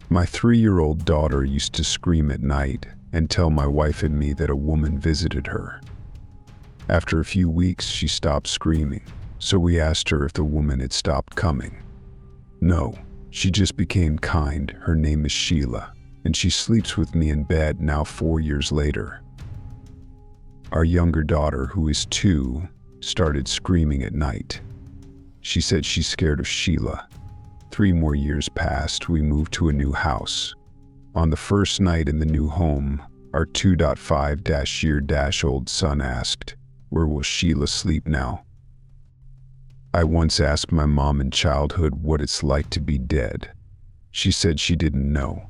My 3-year-old daughter used to scream at night and tell my wife and me that a woman visited her. After a few weeks, she stopped screaming, so we asked her if the woman had stopped coming. No, she just became kind. Her name is Sheila, and she sleeps with me in bed now 4 years later. Our younger daughter, who is 2, started screaming at night. She said she's scared of Sheila. 3 more years passed. We moved to a new house. On the first night in the new home, our 2.5-year-old son asked, "Where will Sheila sleep now?" I once asked my mom in childhood what it's like to be dead. She said she didn't know.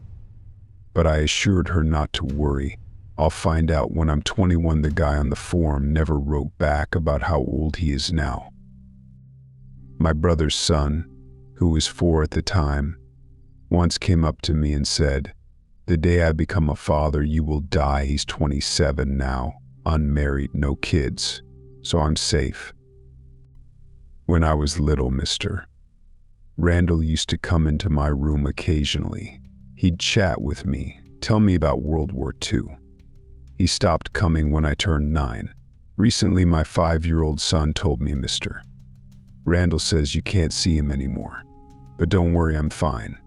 But I assured her not to worry. I'll find out when I'm 21. The guy on the forum never wrote back about how old he is now. My brother's son, who was 4 at the time, once came up to me and said, "The day I become a father, you will die." He's 27 now. unmarried, no kids, so I'm safe. When I was little, Mr. Randall used to come into my room occasionally. He'd chat with me, tell me about World War II. He stopped coming when I turned 9. Recently, my 5-year-old son told me, Mr. Randall says you can't see him anymore. But don't worry, I'm fine.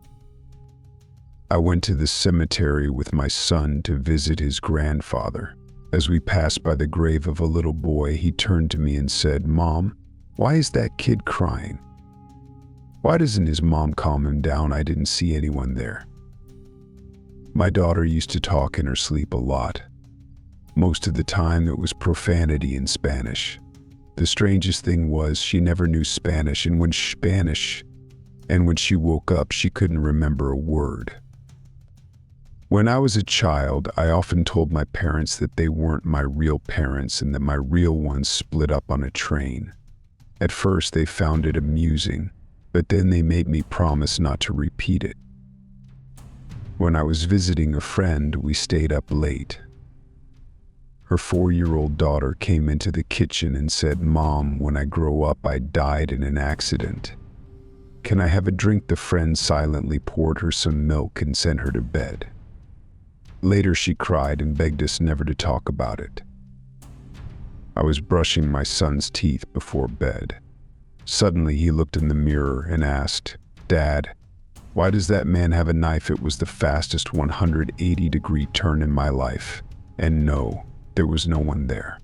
I went to the cemetery with my son to visit his grandfather. As we passed by the grave of a little boy, he turned to me and said, "Mom, why is that kid crying? Why doesn't his mom calm him down? I didn't see anyone there." My daughter used to talk in her sleep a lot. Most of the time it was profanity in Spanish. The strangest thing was she never knew Spanish, and when she woke up, she couldn't remember a word. When I was a child, I often told my parents that they weren't my real parents and that my real ones split up on a train. At first they found it amusing, but then they made me promise not to repeat it. When I was visiting a friend, we stayed up late. Her 4-year-old daughter came into the kitchen and said, "Mom, when I grow up, I died in an accident. Can I have a drink?" The friend silently poured her some milk and sent her to bed. Later she cried and begged us never to talk about it. I was brushing my son's teeth before bed. Suddenly he looked in the mirror and asked, "Dad, why does that man have a knife?" It was the fastest 180-degree turn in my life. And no, there was no one there.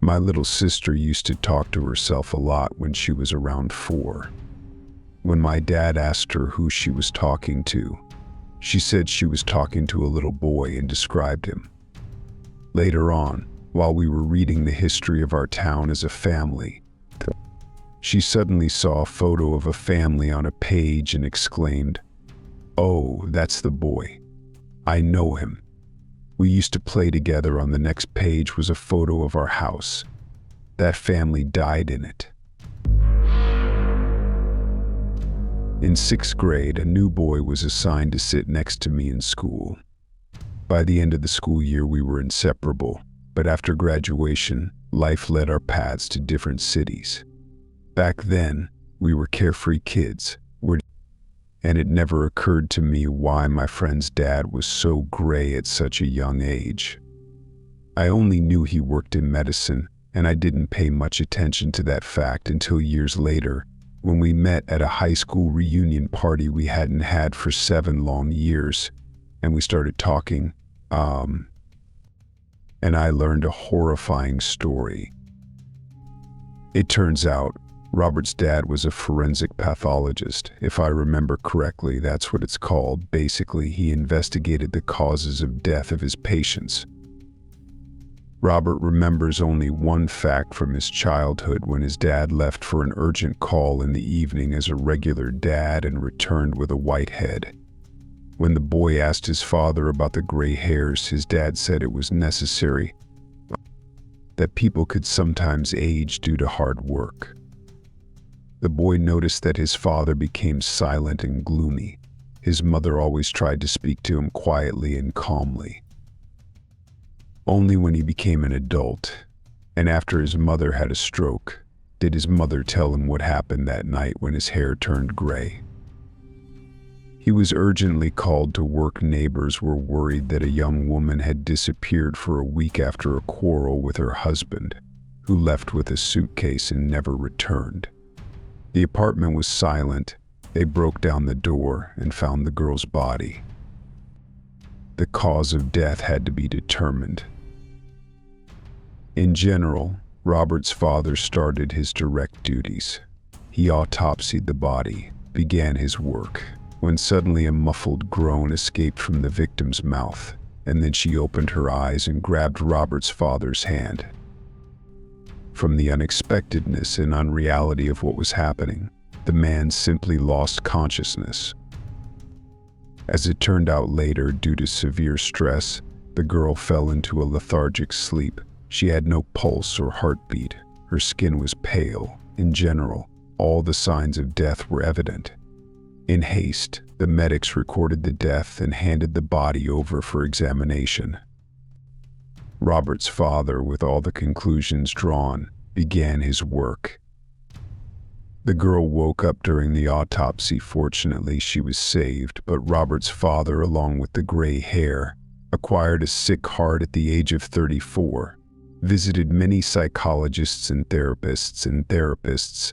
My little sister used to talk to herself a lot when she was around 4. When my dad asked her who she was talking to, she said she was talking to a little boy and described him. Later on, while we were reading the history of our town as a family, she suddenly saw a photo of a family on a page and exclaimed, "Oh, that's the boy. I know him. We used to play together." On the next page was a photo of our house. That family died in it. In 6th grade, a new boy was assigned to sit next to me in school. By the end of the school year, we were inseparable, but after graduation, life led our paths to different cities. Back then, we were carefree kids, and it never occurred to me why my friend's dad was so gray at such a young age. I only knew he worked in medicine, and I didn't pay much attention to that fact until years later, when we met at a high school reunion party we hadn't had for 7 long years, and we started talking, and I learned a horrifying story. It turns out, Robert's dad was a forensic pathologist. If I remember correctly, that's what it's called. Basically, he investigated the causes of death of his patients. Robert remembers only one fact from his childhood, when his dad left for an urgent call in the evening as a regular dad and returned with a white head. When the boy asked his father about the gray hairs, his dad said it was necessary, that people could sometimes age due to hard work. The boy noticed that his father became silent and gloomy. His mother always tried to speak to him quietly and calmly. Only when he became an adult, and after his mother had a stroke, did his mother tell him what happened that night when his hair turned gray. He was urgently called to work. Neighbors were worried that a young woman had disappeared for a week after a quarrel with her husband, who left with a suitcase and never returned. The apartment was silent. They broke down the door and found the girl's body. The cause of death had to be determined. In general, Robert's father started his direct duties. He autopsied the body, began his work, when suddenly a muffled groan escaped from the victim's mouth, and then she opened her eyes and grabbed Robert's father's hand. From the unexpectedness and unreality of what was happening, the man simply lost consciousness. As it turned out later, due to severe stress, the girl fell into a lethargic sleep. She had no pulse or heartbeat. Her skin was pale. In general, all the signs of death were evident. In haste, the medics recorded the death and handed the body over for examination. Robert's father, with all the conclusions drawn, began his work. The girl woke up during the autopsy. Fortunately, she was saved, but Robert's father, along with the gray hair, acquired a sick heart at the age of 34, visited many psychologists and therapists,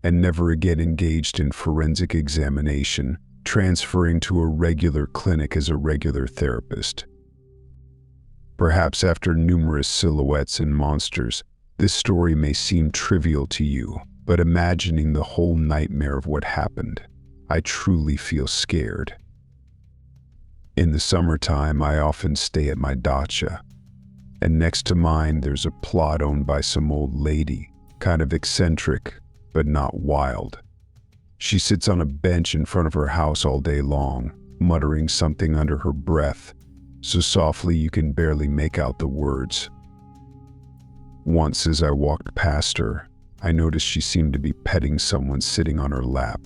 and never again engaged in forensic examination, transferring to a regular clinic as a regular therapist. Perhaps after numerous silhouettes and monsters, this story may seem trivial to you, but imagining the whole nightmare of what happened, I truly feel scared. In the summertime, I often stay at my dacha, and next to mine there's a plot owned by some old lady, kind of eccentric, but not wild. She sits on a bench in front of her house all day long, muttering something under her breath, so softly you can barely make out the words. Once as I walked past her, I noticed she seemed to be petting someone sitting on her lap.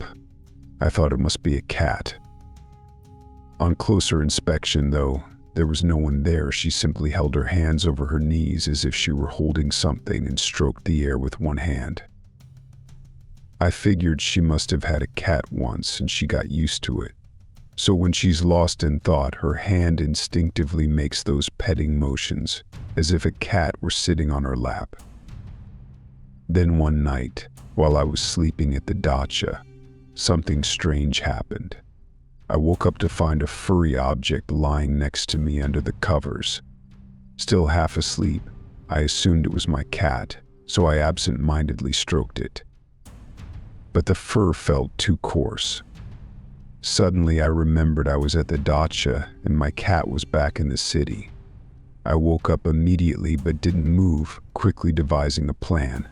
I thought it must be a cat. On closer inspection, though, there was no one there. She simply held her hands over her knees as if she were holding something and stroked the air with one hand. I figured she must have had a cat once and she got used to it. So when she's lost in thought, her hand instinctively makes those petting motions, as if a cat were sitting on her lap. Then one night, while I was sleeping at the dacha, something strange happened. I woke up to find a furry object lying next to me under the covers. Still half asleep, I assumed it was my cat, so I absent-mindedly stroked it. But the fur felt too coarse. Suddenly I remembered I was at the dacha and my cat was back in the city. I woke up immediately but didn't move, quickly devising a plan.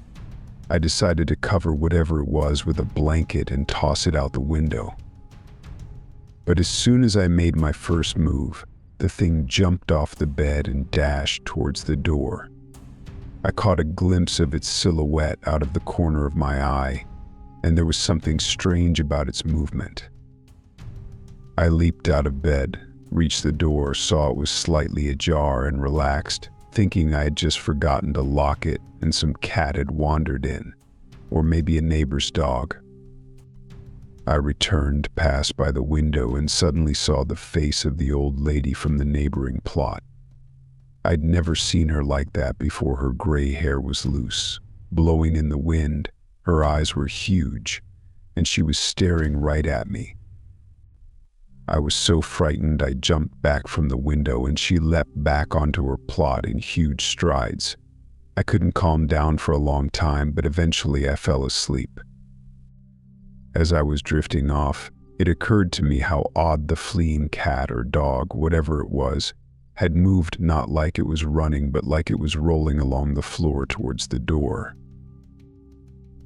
I decided to cover whatever it was with a blanket and toss it out the window. But as soon as I made my first move, the thing jumped off the bed and dashed towards the door. I caught a glimpse of its silhouette out of the corner of my eye, and there was something strange about its movement. I leaped out of bed, reached the door, saw it was slightly ajar, and relaxed, thinking I had just forgotten to lock it and some cat had wandered in, or maybe a neighbor's dog. I returned, passed by the window, and suddenly saw the face of the old lady from the neighboring plot. I'd never seen her like that before. Her gray hair was loose, blowing in the wind, her eyes were huge, and she was staring right at me. I was so frightened I jumped back from the window and she leapt back onto her plot in huge strides. I couldn't calm down for a long time, but eventually I fell asleep. As I was drifting off, it occurred to me how odd the fleeing cat or dog, whatever it was, had moved, not like it was running, but like it was rolling along the floor towards the door.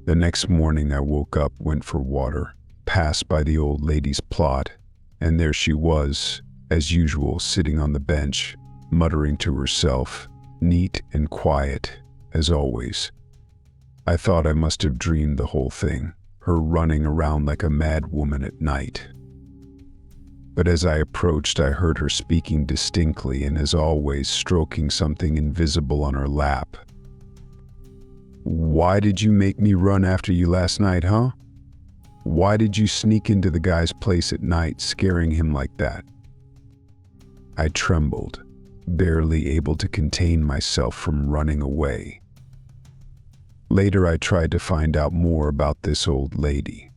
The next morning I woke up, went for water, passed by the old lady's plot, and there she was, as usual, sitting on the bench, muttering to herself, neat and quiet, as always. I thought I must have dreamed the whole thing, her running around like a mad woman at night. But as I approached, I heard her speaking distinctly and, as always, stroking something invisible on her lap. "Why did you make me run after you last night, huh? Why did you sneak into the guy's place at night, scaring him like that?" I trembled, barely able to contain myself from running away. Later, I tried to find out more about this old lady.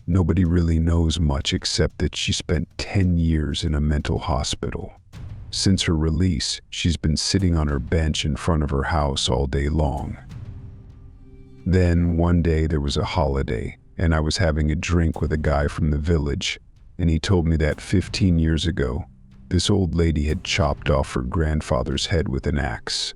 Nobody really knows much except that she spent 10 years in a mental hospital. Since her release, she's been sitting on her bench in front of her house all day long. Then, one day, there was a holiday, and I was having a drink with a guy from the village, and he told me that 15 years ago, this old lady had chopped off her grandfather's head with an axe.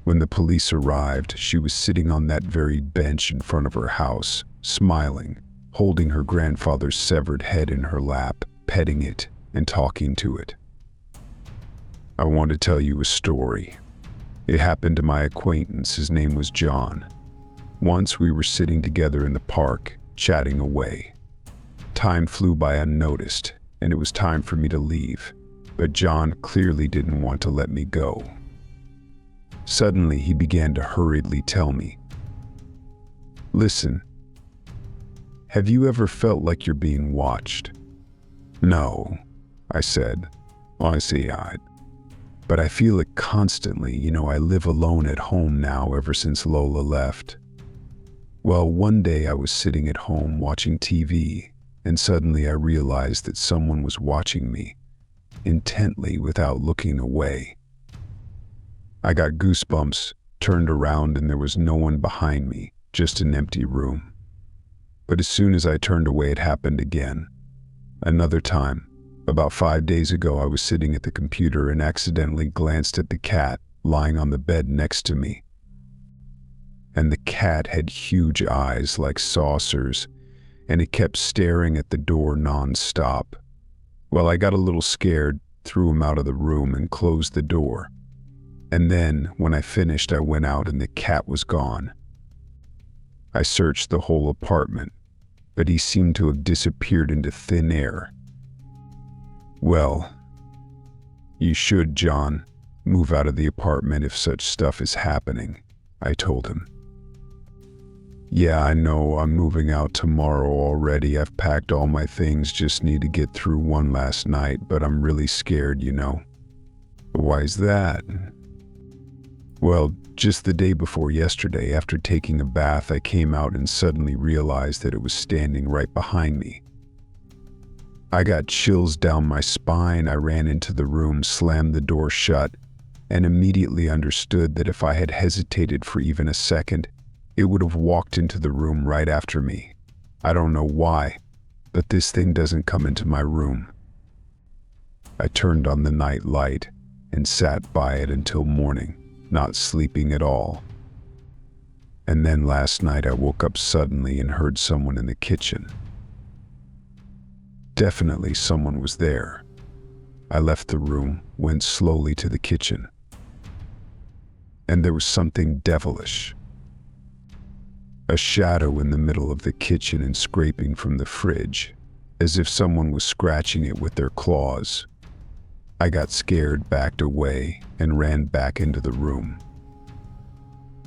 When the police arrived, she was sitting on that very bench in front of her house, smiling, holding her grandfather's severed head in her lap, petting it and talking to it. I want to tell you a story. It happened to my acquaintance. His name was John. Once we were sitting together in the park, chatting away. Time flew by unnoticed, and it was time for me to leave. but John clearly didn't want to let me go. Suddenly, he began to hurriedly tell me, "Listen, have you ever felt like you're being watched?" "No," I said, honestly-eyed. "But I feel it constantly. I live alone at home now ever since Lola left." Well, one day I was sitting at home watching TV, and suddenly I realized that someone was watching me, intently without looking away. I got goosebumps, turned around, and there was no one behind me, just an empty room. But as soon as I turned away, it happened again. Another time, about 5 days ago, I was sitting at the computer and accidentally glanced at the cat lying on the bed next to me. And the cat had huge eyes like saucers, and it kept staring at the door non-stop. Well, I got a little scared, threw him out of the room, and closed the door. And then, when I finished, I went out and the cat was gone. I searched the whole apartment, but he seemed to have disappeared into thin air. "Well, you should, John, move out of the apartment if such stuff is happening," I told him. "Yeah, I know, I'm moving out tomorrow already. I've packed all my things, just need to get through one last night, but I'm really scared, "Why is that?" "Well, just the day before yesterday, after taking a bath, I came out and suddenly realized that it was standing right behind me. I got chills down my spine. I ran into the room, slammed the door shut, and immediately understood that if I had hesitated for even a second, it would have walked into the room right after me. I don't know why, but this thing doesn't come into my room." I turned on the night light and sat by it until morning, not sleeping at all. And then last night I woke up suddenly and heard someone in the kitchen. Definitely someone was there. I left the room, went slowly to the kitchen. And there was something devilish. A shadow in the middle of the kitchen and scraping from the fridge, as if someone was scratching it with their claws. I got scared, backed away, and ran back into the room.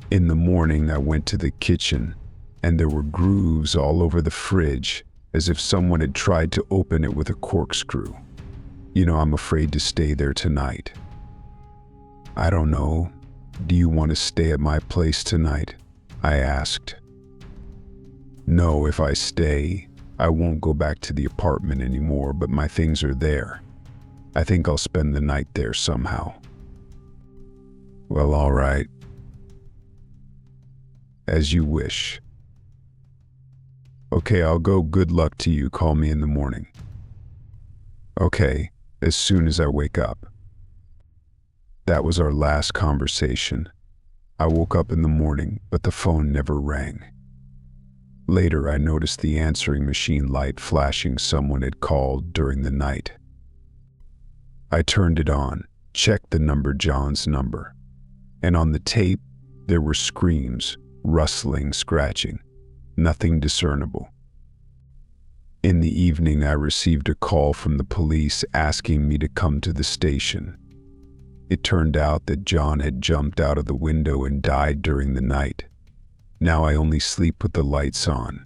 In the morning, I went to the kitchen, and there were grooves all over the fridge, as if someone had tried to open it with a corkscrew. I'm afraid to stay there tonight. "I don't know. Do you want to stay at my place tonight?" I asked. "No, if I stay, I won't go back to the apartment anymore, but my things are there. I think I'll spend the night there somehow." "Well, all right. As you wish." "Okay, I'll go. Good luck to you. Call me in the morning." "Okay, as soon as I wake up." That was our last conversation. I woke up in the morning, but the phone never rang. Later, I noticed the answering machine light flashing. Someone had called during the night. I turned it on, checked the number, John's number. And on the tape, there were screams, rustling, scratching. Nothing discernible. In the evening, I received a call from the police asking me to come to the station. It turned out that John had jumped out of the window and died during the night. Now I only sleep with the lights on,